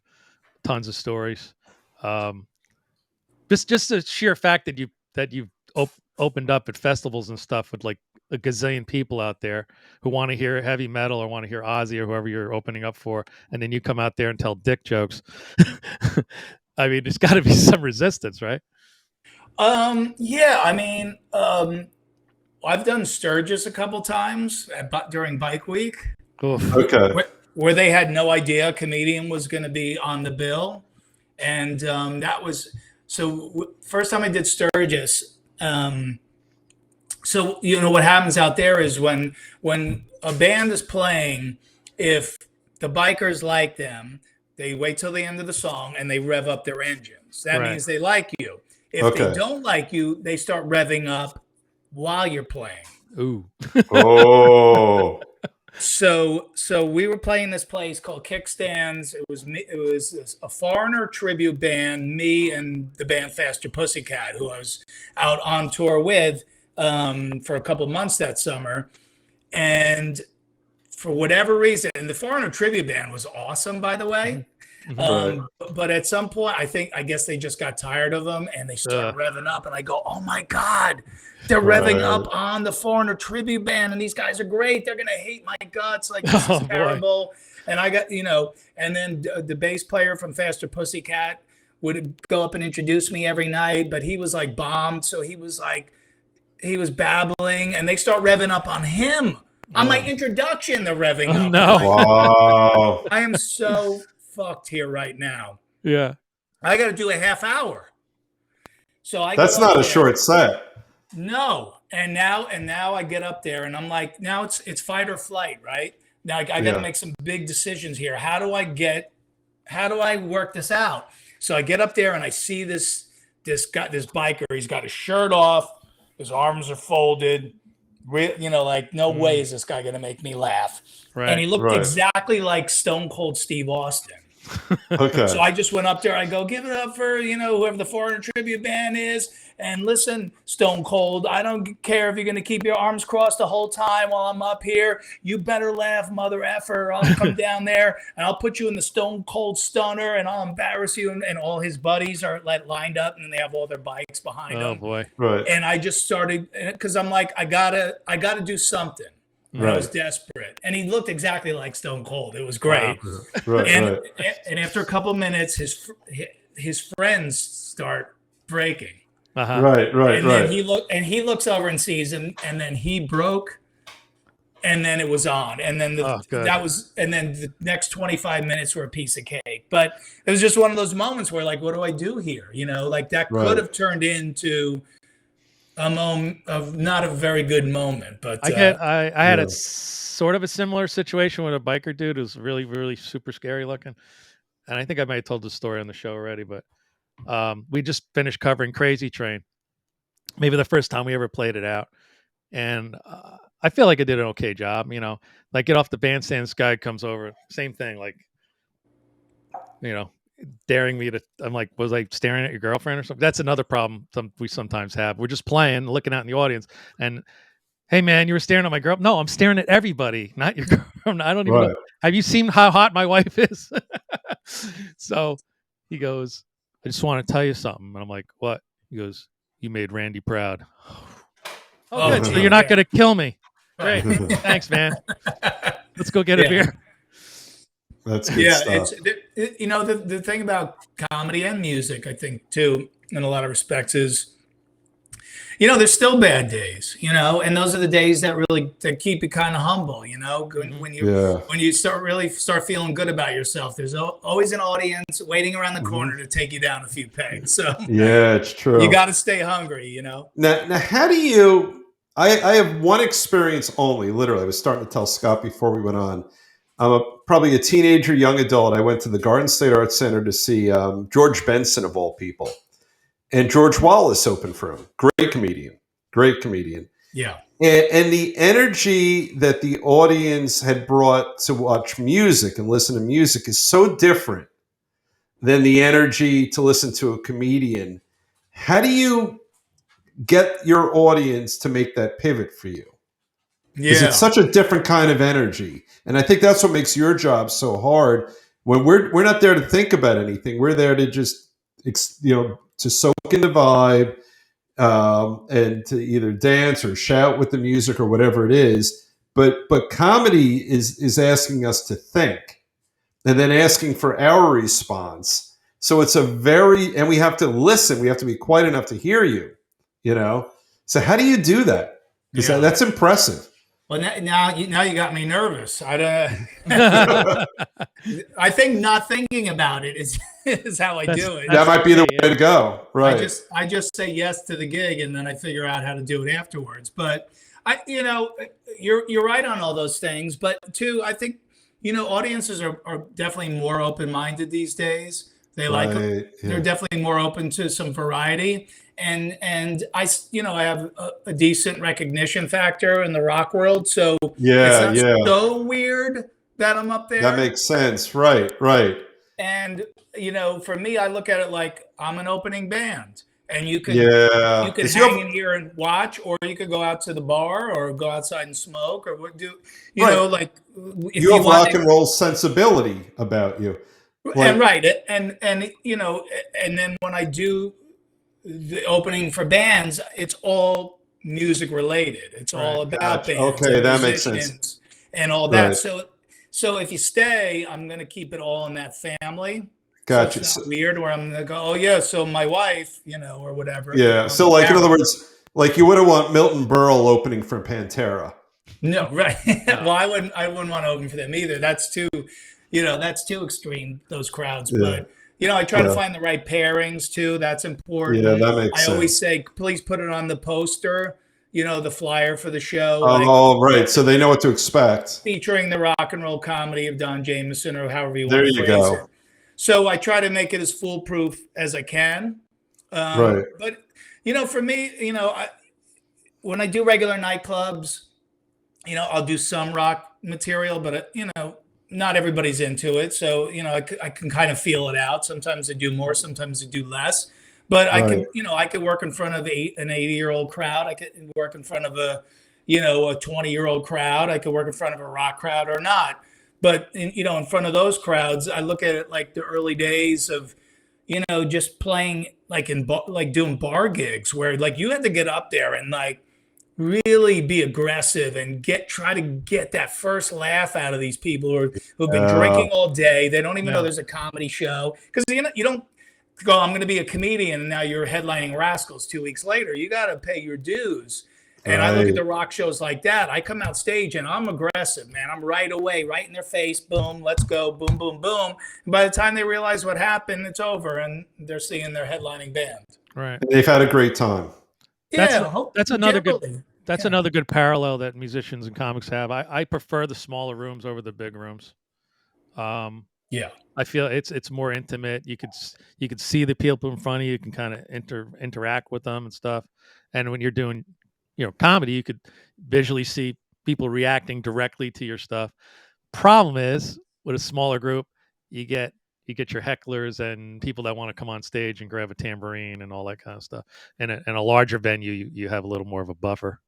tons of stories. Um, just the sheer fact that you've opened up at festivals and stuff with like a gazillion people out there who want to hear heavy metal or want to hear Ozzy or whoever you're opening up for, and then you come out there and tell dick jokes. I mean, there's got to be some resistance, right?
Yeah, I mean, I've done Sturgis a couple times during Bike Week,
Oof.
Okay.
where they had no idea a comedian was going to be on the bill, and that was first time I did Sturgis. So what happens out there is when a band is playing, if the bikers like them, they wait till the end of the song and they rev up their engines. That
Right.
means they like you. If
Okay.
they don't like you, they start revving up while you're playing.
Ooh.
Oh.
So we were playing this place called Kickstands. It was a foreigner tribute band, me and the band Faster Pussycat, who I was out on tour with for a couple months that summer. And for whatever reason, and the foreigner tribute band was awesome, by the way. But at some point, I guess they just got tired of them and they started revving up. And I go, oh my God, they're revving up on the foreigner tribute band. And these guys are great. They're going to hate my guts. Like, this is terrible. And I got, and then the bass player from Faster Pussycat would go up and introduce me every night. But he was like bombed. So he was babbling and they start revving up on him. On my introduction, they're revving up.
No.
Wow.
I am so fucked here right now.
Yeah.
I got to do a half hour. So
That's not a short set.
No. And now I get up there and I'm like, now it's fight or flight, right? Now I got to make some big decisions here. How do I work this out? So I get up there and I see this biker. He's got his shirt off, his arms are folded. Like no way is this guy going to make me laugh.
Right.
And he looked exactly like Stone Cold Steve Austin.
Okay.
So I just went up there. I go, give it up for, whoever the foreigner tribute band is. And listen, Stone Cold, I don't care if you're going to keep your arms crossed the whole time while I'm up here. You better laugh, mother effer. I'll come down there and I'll put you in the Stone Cold Stunner and I'll embarrass you. And all his buddies are lined up and they have all their bikes behind them.
Oh boy.
Right.
And I just started, because I'm like, I gotta do something. I was desperate. And he looked exactly like Stone Cold. It was great.
Wow.
And after a couple of minutes, his friends start breaking.
Right.
Then he looks over and sees him, and then he broke, and then it was on. And then the next 25 minutes were a piece of cake. But it was just one of those moments where, like, what do I do here? Like that could have turned into a moment of not a very good moment. But
I had a sort of a similar situation with a biker dude who's really, really super scary looking. And I think I might have told the story on the show already, but we just finished covering Crazy Train. Maybe the first time we ever played it out. And I feel like I did an okay job, like get off the bandstand, this guy comes over, same thing, like, daring me to. I'm like, was I staring at your girlfriend or something? That's another problem we sometimes have. We're just playing, looking out in the audience, and hey, man, you were staring at my girl. No, I'm staring at everybody, not your girlfriend. I don't even know. Have you seen how hot my wife is? So he goes, I just want to tell you something. And I'm like, what? He goes, you made Randy proud. Oh, good. So you're not going to kill me. Great. Thanks, man. Let's go get a beer.
That's good stuff.
It's the thing about comedy and music, I think, too, in a lot of respects is, there's still bad days, and those are the days that keep you kind of humble, when you start feeling good about yourself. There's always an audience waiting around the corner to take you down a few pegs. So
yeah, it's true.
You got to stay hungry,
Now, how do you? I have one experience only. Literally, I was starting to tell Scott before we went on. I'm probably a teenager, young adult. I went to the Garden State Arts Center to see George Benson, of all people. And George Wallace opened for him. Great comedian.
Yeah.
And the energy that the audience had brought to watch music and listen to music is so different than the energy to listen to a comedian. How do you get your audience to make that pivot for you? Because it's such a different kind of energy. And I think that's what makes your job so hard. When we're not there to think about anything. We're there to just, to soak in the vibe, and to either dance or shout with the music or whatever it is. But comedy is asking us to think and then asking for our response. So it's and we have to listen. We have to be quiet enough to hear you, So how do you do that? Because that's impressive.
Well, now you got me nervous. I think not thinking about it is how I do it.
That might be the way to go. Right.
I just say yes to the gig and then I figure out how to do it afterwards. But you're right on all those things. But too, I think audiences are definitely more open-minded these days. They they're definitely more open to some variety. And I have a decent recognition factor in the rock world. So it's not so weird that I'm up there.
That makes sense. Right.
And, for me, I look at it like I'm an opening band. And you could hang in here and watch, or you could go out to the bar or go outside and smoke or what do, you
have rock and roll sensibility about you.
And then when I do the opening for bands, it's all music related. It's all about bands.
Okay, that makes sense.
And all that. Right. So if you stay, I'm going to keep it all in that family.
Gotcha.
So it's not weird where I'm going to go, oh yeah, so my wife, or whatever.
Yeah. So in other words, you wouldn't want Milton Berle opening for Pantera.
No, right. Well, I wouldn't want to open for them either. That's too extreme, those crowds. Yeah. But I try to find the right pairings too. That's important.
Yeah, that makes sense.
I always say, please put it on the poster, the flyer for the show.
Right. So they know what to expect.
Featuring the rock and roll comedy of Don Jamieson or however you want
to
phrase
it. There you go.
So I try to make it as foolproof as I can.
Right.
But, for me, when I do regular nightclubs, I'll do some rock material, but, not everybody's into it. So, I can kind of feel it out. Sometimes I do more, sometimes I do less. But I could work in front of an 80-year-old crowd. I could work in front of a 20-year-old crowd. I could work in front of a rock crowd or not. But, in front of those crowds, I look at it like the early days of, just playing doing bar gigs where you had to get up there and really be aggressive and try to get that first laugh out of these people who've been drinking all day. They don't even know there's a comedy show because you don't go, I'm going to be a comedian and now you're headlining Rascals 2 weeks later. You got to pay your dues. And I look at the rock shows like that. I come out stage and I'm aggressive, man. I'm right away, right in their face. Boom, let's go. Boom, boom, boom. And by the time they realize what happened, it's over and they're seeing their headlining band.
Right.
And they've had a great time.
That's another good parallel that musicians and comics have. I prefer the smaller rooms over the big rooms. I feel it's more intimate. You could see the people in front of you. You can kind of interact with them and stuff. And when you're doing comedy, you could visually see people reacting directly to your stuff. Problem is, with a smaller group, you get you get your hecklers and people that want to come on stage and grab a tambourine and all that kind of stuff. And in a larger venue, you have a little more of a buffer.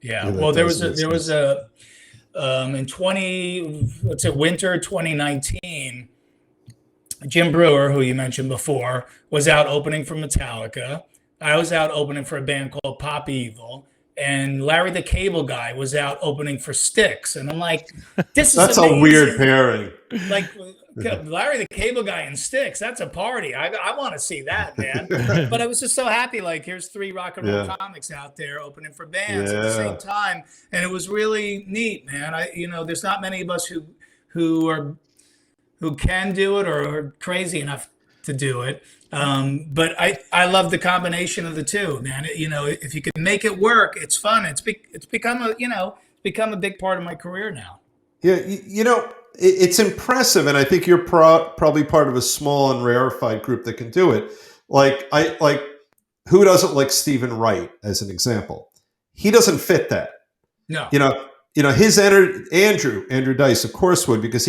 Yeah. Well, there was a in winter 2019. Jim Brewer, who you mentioned before, was out opening for Metallica. I was out opening for a band called Pop Evil, and Larry the Cable Guy was out opening for Styx. And I'm like, that's
a weird pairing.
Like Larry the Cable Guy and Styx, that's a party. I want to see that, man. But I was just so happy. Like, here's 3 rock and roll comics out there opening for bands at the same time, and it was really neat, man. There's not many of us who can do it or are crazy enough to do it. But I love the combination of the two, man. If you can make it work, it's fun. It's become a big part of my career now.
Yeah, it's impressive, and I think you're probably part of a small and rarefied group that can do it. Who doesn't like Stephen Wright as an example? He doesn't fit that.
No.
His Andrew Dice, of course, would, because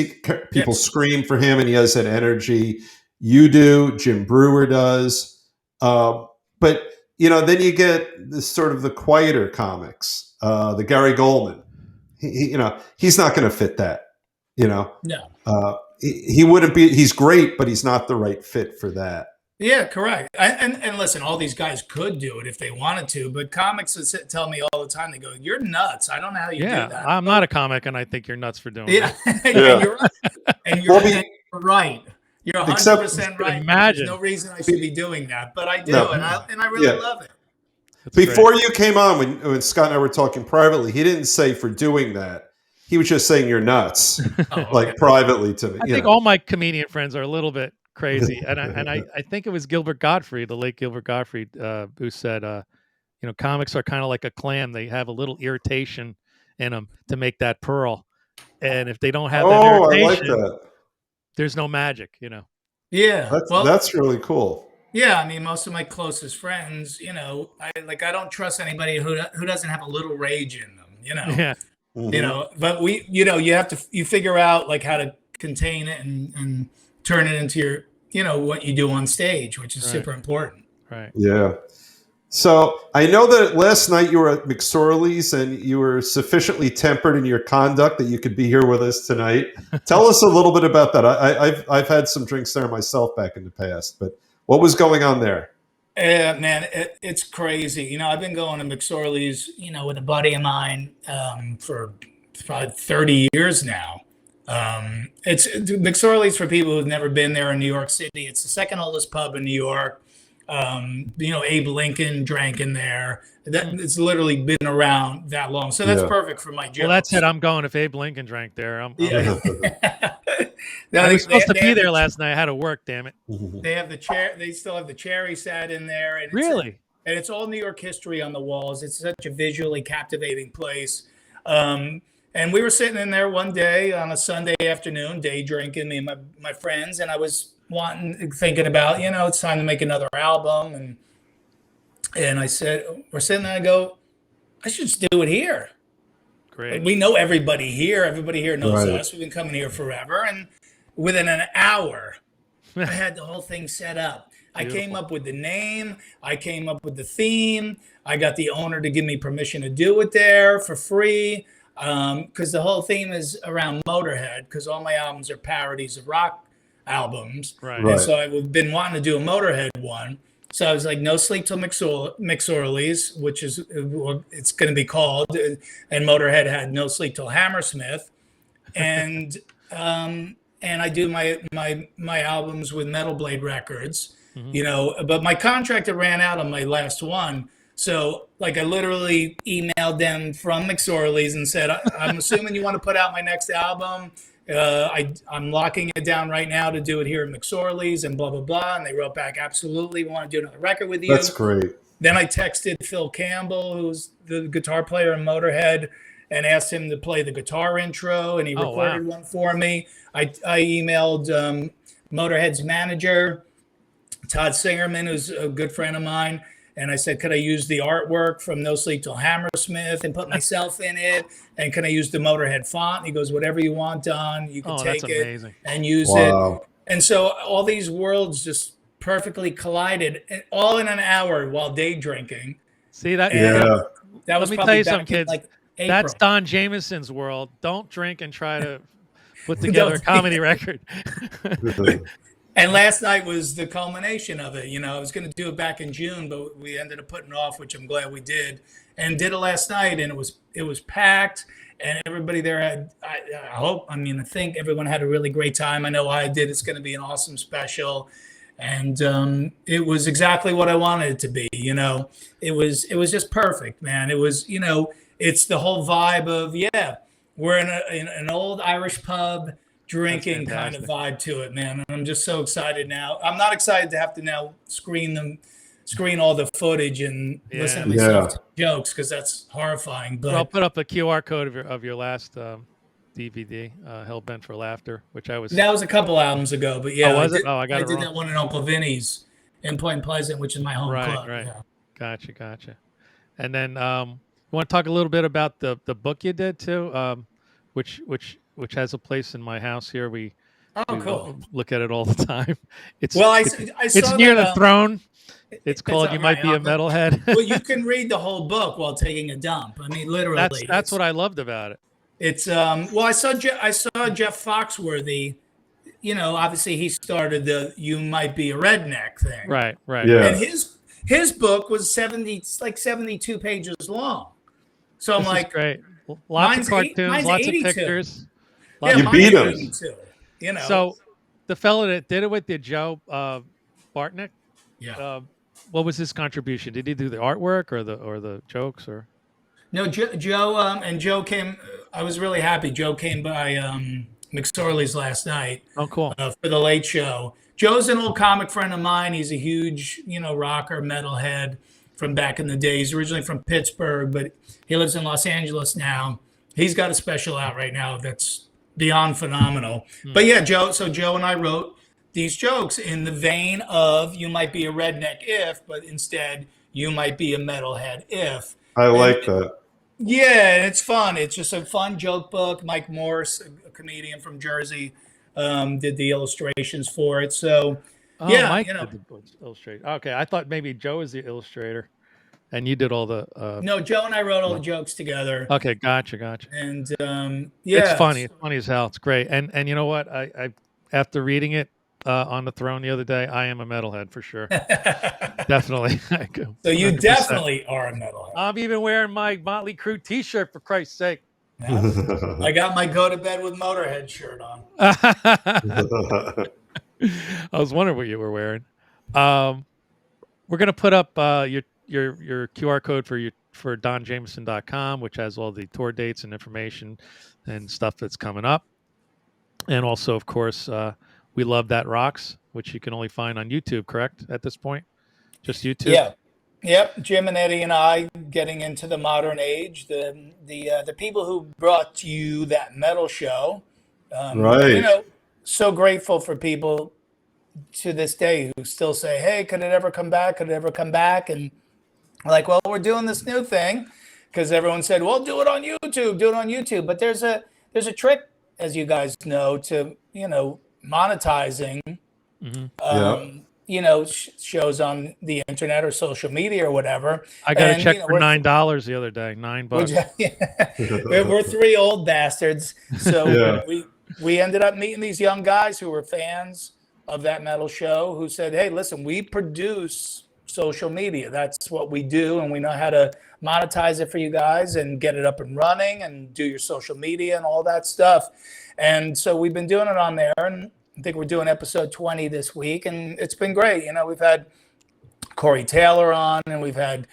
people scream for him and he has that energy. You do, Jim Brewer does, but then you get this sort of the quieter comics, the Gary Goldman. He's not going to fit that.
No.
He wouldn't be. He's great, but he's not the right fit for that.
Yeah, correct. And listen, all these guys could do it if they wanted to, but comics tell me all the time, they go, "You're nuts. I don't know how you do that."
I'm not a comic, and I think you're nuts for doing it.
Yeah, you're right. And you're right. You're 100% right.
Imagine.
There's no reason I should be doing that, but I do, and I really love it.
That's
Before
great.
you came on, when Scott and I were talking privately, he didn't say for doing that. He was just saying you're nuts, privately to me.
I think all my comedian friends are a little bit crazy, and I think it was Gilbert Gottfried, the late Gilbert Gottfried, who said, comics are kind of like a clam; they have a little irritation in them to make that pearl, and if they don't have that irritation,
I like that.
There's no magic, Yeah.
That's really cool.
Yeah, I mean, most of my closest friends, I don't trust anybody who doesn't have a little rage in them,
Yeah.
Mm-hmm. But you figure out how to contain it and turn it into your, what you do on stage, which is super important.
Right.
Yeah. So I know that last night you were at McSorley's and you were sufficiently tempered in your conduct that you could be here with us tonight. Tell us a little bit about that. I've had some drinks there myself back in the past, but what was going on there?
Man, it's crazy. I've been going to McSorley's, with a buddy of mine for probably 30 years now. It's McSorley's, for people who've never been there in New York City. It's the second oldest pub in New York. Abe Lincoln drank in there. It's literally been around that long, so that's perfect for my jokes.
Well, that's it. I'm going. If Abe Lincoln drank there, I'm
I
was supposed to be there last night. I had to work. Damn it.
They have the chair. They still have the cherry set in there. And
really?
And it's all New York history on the walls. It's such a visually captivating place. And we were sitting in there one day on a Sunday afternoon, day drinking, me and my friends, and I was thinking about, it's time to make another album. And I said, we're sitting there, I go, I should just do it here.
Great.
We know everybody here. Everybody here knows us. We've been coming here forever. And within an hour, I had the whole thing set up. Beautiful. I came up with the name. I came up with the theme. I got the owner to give me permission to do it there for free. Because the whole theme is around Motorhead, because all my albums are parodies of rock albums.
Right.
And so I've been wanting to do a Motorhead one. So I was like, No Sleep Till McSorley's, which is it's going to be called. And Motorhead had No Sleep Till Hammersmith. And I do my albums with Metal Blade Records, but my contract had ran out on my last one. So I literally emailed them from McSorley's and said, I'm assuming you want to put out my next album. I'm locking it down right now to do it here at McSorley's and blah, blah, blah. And they wrote back, absolutely, we want to do another record with you.
That's great.
Then I texted Phil Campbell, who's the guitar player in Motorhead, and asked him to play the guitar intro, and he recorded one for me. I emailed Motorhead's manager, Todd Singerman, who's a good friend of mine, and I said, could I use the artwork from No Sleep Till Hammersmith and put myself in it? And can I use the Motorhead font? He goes, whatever you want, Don. You can take it and use it. And so all these worlds just perfectly collided, all in an hour while day drinking.
See that?
And
Yeah.
that
Let
was
me tell
probably
you something,
back in
kids.
like
That's
April.
Don Jamieson's world. Don't drink and try to put together a
Don't-
comedy record.
And last night was the culmination of it. You know, I was going to do it back in June, but we ended up putting it off, which I'm glad we did, and did it last night. And it was packed, and everybody there had. I think everyone had a really great time. I know I did. It's going to be an awesome special, and it was exactly what I wanted it to be. You know, it was just perfect, man. It was, you know, it's the whole vibe of, yeah, we're in an old Irish pub drinking kind of vibe to it, man. And I'm just so excited now. I'm not excited to have to now screen all the footage and listen to myself tell jokes, because that's horrifying. But
I'll put up a QR code of your last DVD, Hellbent for Laughter, which I was.
That was a couple albums ago, but yeah,
was it? Oh, I got it
did
wrong.
that one in Uncle Vinny's in Point Pleasant, which is my home club.
Right.
Yeah.
Gotcha. And then you want to talk a little bit about the book you did too, which has a place in my house here. We
cool.
Look at it all the time. It's
it's
near the throne. It's called "You Might Be a Metalhead."
Well, you can read the whole book while taking a dump. I mean, literally.
That's what I loved about it.
It's well, I saw Jeff Foxworthy. You know, obviously he started the "You Might Be a Redneck" thing.
Right.
Yeah.
And his book was 72 pages long. So I'm like,
great. Lots of cartoons, lots of pictures.
You beat him.
You know.
So the fellow that did it with you, Joe Bartnick.
Yeah.
What was his contribution? Did he do the artwork or the jokes or?
No, Joe came. I was really happy. Joe came by McSorley's last night.
Oh, cool.
For the Late Show. Joe's an old comic friend of mine. He's a huge, rocker, metalhead from back in the days. Originally from Pittsburgh, but he lives in Los Angeles now. He's got a special out right now that's beyond phenomenal. But yeah, Joe and I wrote these jokes in the vein of "You might be a redneck if," but instead "You might be a metalhead if."
I like that.
Yeah, it's fun. It's just a fun joke book. Mike Morse, a comedian from Jersey, did the illustrations for it. So,
Mike did the illustration. Okay, I thought maybe Joe was the illustrator, and you did all the.
No, Joe and I wrote all the jokes together.
Okay, gotcha.
And
it's funny. It's funny as hell. It's great. And you know what? I after reading it on the throne the other day, I am a metalhead for sure. Definitely.
So you 100%. Definitely are a metalhead.
I'm even wearing my Motley Crue T-shirt, for Christ's sake.
Yeah. I got my Go to Bed with Motorhead shirt on.
I was wondering what you were wearing. We're gonna put up your QR code for donjameson.com, which has all the tour dates and information and stuff that's coming up. And also, of course, We Love That Rocks, which you can only find on YouTube, correct, at this point? Just YouTube?
Yeah. Yep. Jim and Eddie and I getting into the modern age, the people who brought you that metal show.
Right.
So grateful for people to this day who still say, "Hey, could it ever come back? Could it ever come back?" And like, well, we're doing this new thing because everyone said, "Well, do it on YouTube, do it on YouTube." But there's a trick, as you guys know, to monetizing.
Mm-hmm.
Shows on the internet or social media or whatever.
I got a check for $9 the other day. $9.
We're three old bastards. So we ended up meeting these young guys who were fans of that metal show who said, "Hey, listen, we produce social media. That's what we do. And we know how to monetize it for you guys and get it up and running and do your social media and all that stuff." And so we've been doing it on there. And I think we're doing episode 20 this week, and it's been great. We've had Corey Taylor on, and we've had,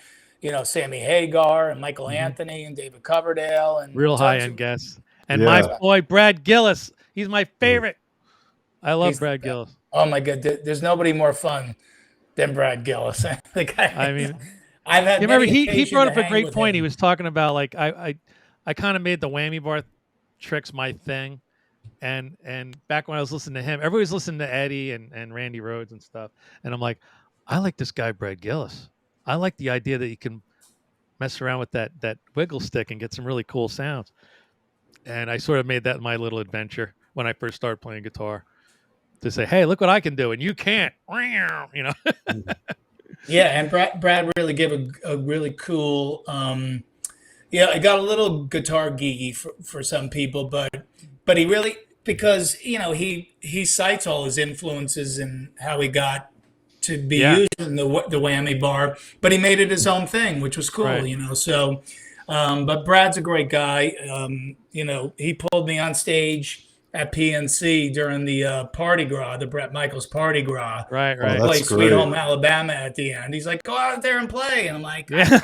Sammy Hagar and Michael Anthony and David Coverdale and
real high-end guests. And my boy Brad Gillis, he's my favorite. I love Brad Gillis.
Oh my God, there's nobody more fun than Brad Gillis. The guy.
I mean,
I've had.
Remember, he brought up a great point. He was talking about like I kind of made the whammy bar tricks my thing. And back when I was listening to him, everybody was listening to Eddie and Randy Rhoads and stuff. And I'm like, I like this guy, Brad Gillis. I like the idea that you can mess around with that wiggle stick and get some really cool sounds. And I sort of made that my little adventure when I first started playing guitar. to say, hey, look what I can do, and you can't. You know.
Yeah, and Brad really gave a really cool. Yeah, it got a little guitar geeky for some people, but he really, because he cites all his influences and how he got to be using the whammy bar, but he made it his own thing, which was cool,
Right.
So, but Brad's a great guy. He pulled me on stage at PNC during the Party Gras, the Bret Michaels Party Gras.
Right.
Oh,
Play
that's
Sweet
great.
Home Alabama at the end. He's like, go out there and play, and I'm like,
Yeah.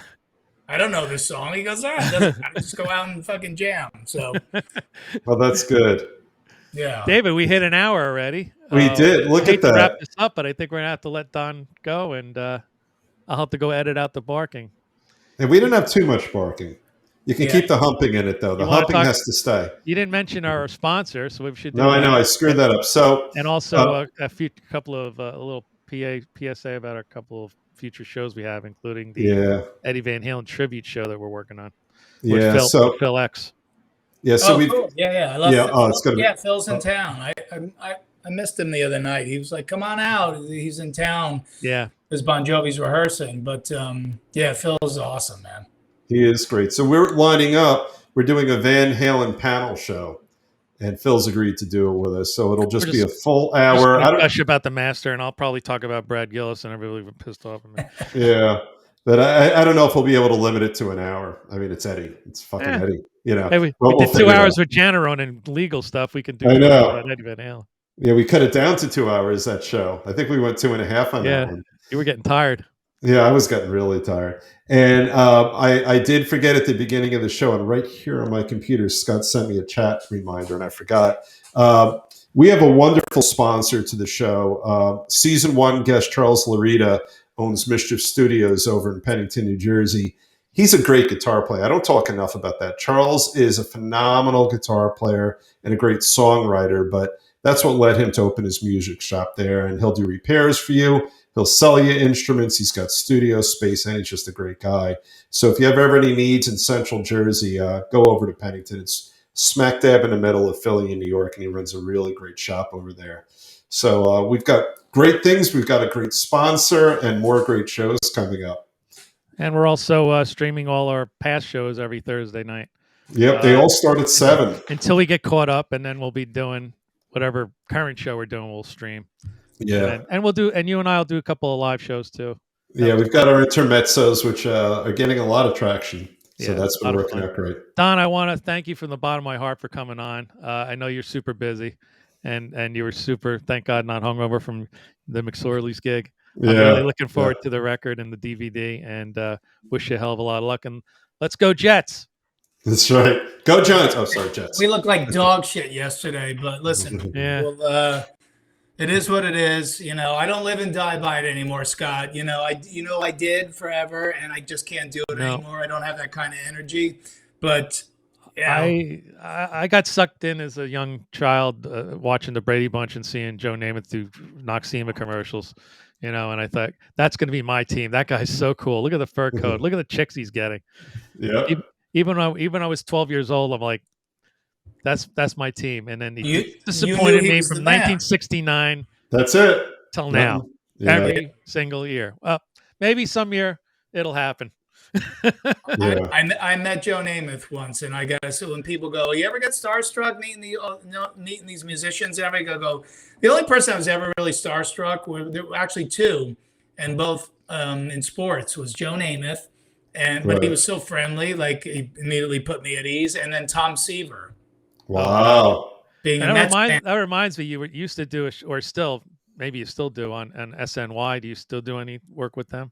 I don't know this song. He goes, it doesn't matter. Just go out and fucking jam. So,
Well, that's good.
yeah.
David, we hit an hour already.
We did. Look
I hate
at that.
to wrap this up, but I think we're gonna have to let Don go, and I'll have to go edit out the barking.
And we didn't have too much barking. You can keep the humping in it, though. The humping has to stay.
You didn't mention our sponsor, so we should do
No, I know. I screwed that up. So,
and also a couple of a little PSA about a couple of future shows we have, including the Eddie Van Halen tribute show that we're working on. With Phil X.
Yeah, so
cool. I love Phil.
it's gonna be.
Phil's in town. I missed him the other night. He was like, "Come on out." He's in town.
Yeah,
because Bon Jovi's rehearsing. But Phil's awesome, man.
He is great. So we're lining up. We're doing a Van Halen panel show, and Phil's agreed to do it with us. So it'll just be a full hour.
I don't about the master, and I'll probably talk about Brad Gillis, and everybody will be pissed off at me.
Yeah, but I don't know if we'll be able to limit it to an hour. I mean, it's Eddie. It's fucking Eddie.
Hey, we did 2 hours with Janaron and legal stuff. We can do.
I know.
Eddie Van Halen.
Yeah, we cut it down to 2 hours, that show. I think we went 2.5 on that one.
You were getting tired.
Yeah, I was getting really tired. And I did forget at the beginning of the show, and right here on my computer, Scott sent me a chat reminder, and I forgot. We have a wonderful sponsor to the show. Season 1 guest Charles Larita owns Mischief Studios over in Pennington, New Jersey. He's a great guitar player. I don't talk enough about that. Charles is a phenomenal guitar player and a great songwriter, but that's what led him to open his music shop there. And he'll do repairs for you. He'll sell you instruments. He's got studio space, and he's just a great guy. So if you have ever any needs in Central Jersey, go over to Pennington. It's smack dab in the middle of Philly and New York, and he runs a really great shop over there. So we've got great things. We've got a great sponsor and more great shows coming up.
And we're also streaming all our past shows every Thursday night.
Yep, they all start at 7.
Until we get caught up, and then we'll be doing whatever current show we're doing, we'll stream.
Yeah.
And we'll do, and you and I will do a couple of live shows too.
Yeah, we've got our intermezzos, which are getting a lot of traction. So that's been working out great.
Don, I want to thank you from the bottom of my heart for coming on. I know you're super busy, and you were super, thank God, not hungover from the McSorley's gig. I'm really looking forward to the record and the DVD, and wish you a hell of a lot of luck. And let's go Jets.
That's right. Go Giants. Oh, sorry, Jets.
We looked like dog shit yesterday, but listen, it is what it is. I don't live and die by it anymore, Scott. I did forever, and I just can't do it anymore. I don't have that kind of energy. But
I got sucked in as a young child watching the Brady Bunch and seeing Joe Namath do Noxema commercials. And I thought, that's going to be my team. That guy's so cool. Look at the fur coat. Look at the chicks he's getting.
Yeah.
Even when I was 12 years old, I'm like, that's my team. And then he disappointed me from 1969.
That's it.
Till now. Every single year. Well, maybe some year it'll happen.
I met Joe Namath once, and I guess when people go, "You ever get starstruck meeting these musicians?" And everybody go, the only person I was ever really starstruck there were actually two, and both in sports, was Joe Namath, but he was so friendly, like he immediately put me at ease. And then Tom Seaver.
Wow.
That reminds me, you used to do or still, maybe you still do on SNY. Do you still do any work with them?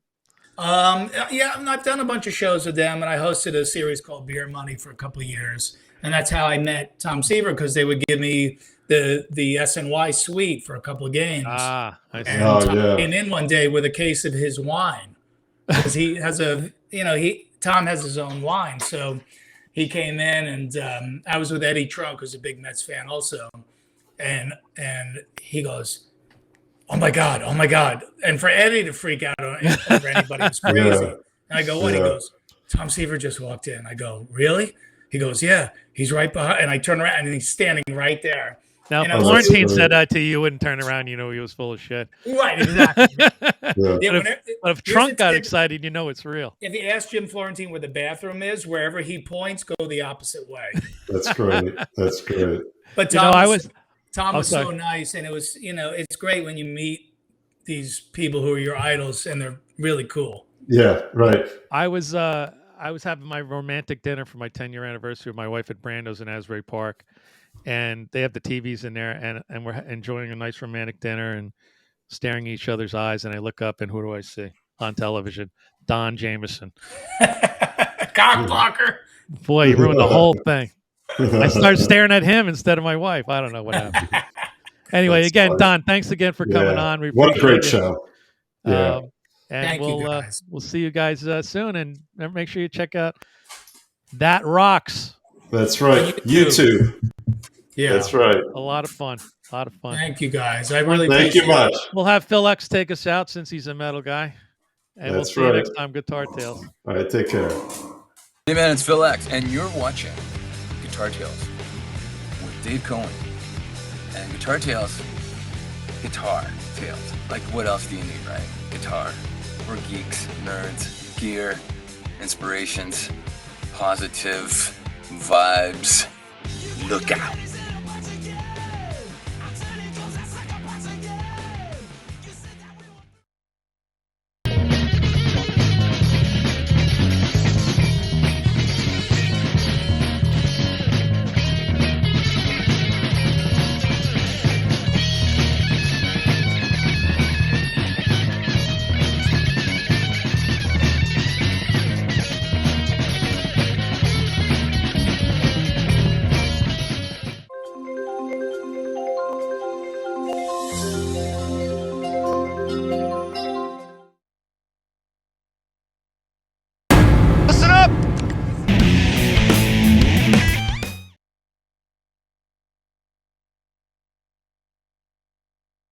I've done a bunch of shows with them, and I hosted a series called Beer Money for a couple of years, and that's how I met Tom Seaver, because they would give me the SNY suite for a couple of games. I see. And Tom came in one day with a case of his wine, because he has Tom has his own wine, so he came in, and I was with Eddie Trunk, who's a big Mets fan also, and he goes, oh my God. And for Eddie to freak out over anybody was crazy. And I go, what? He goes, Tom Seaver just walked in. I go, really? He goes, yeah, he's right behind. And I turn around, and he's standing right there.
Now, if
And I was
Florentine
like-
said that to you, you wouldn't turn around. You know he was full of shit.
Right, exactly.
Yeah.
Yeah,
But if Trunk got excited, you know it's real.
If you ask Jim Florentine where the bathroom is, wherever he points, go the opposite way.
That's great. That's great.
But
You know,
Tom was so
sorry.
nice, and it was, it's great when you meet these people who are your idols, and they're really cool.
Yeah, right.
I was having my romantic dinner for my 10-year anniversary with my wife at Brando's in Asbury Park, and they have the TVs in there, and we're enjoying a nice romantic dinner and staring each other's eyes, and I look up, and who do I see on television? Don Jamieson.
Cock blocker.
Boy, you ruined the whole thing. I started staring at him instead of my wife. I don't know what happened. Anyway,
That's
again,
funny.
Don, thanks again for coming on. We
What a
appreciate
great
it.
show. Yeah.
And
Thank you, guys.
we'll see you guys soon, and make sure you check out That Rocks.
That's right. YouTube.
Yeah.
That's right.
A lot of fun.
Thank you, guys. I really
Thank you
appreciate
much.
We'll have Phil X take us out since he's a metal guy, and
That's
we'll see you
right.
next time. Guitar Tales.
All right, take care.
Hey man, it's Phil X, and you're watching Guitar Tales with Dave Cohen. And Guitar Tales, guitar tales. Like, what else do you need, right? Guitar. We're geeks, nerds, gear, inspirations, positive vibes. Look out.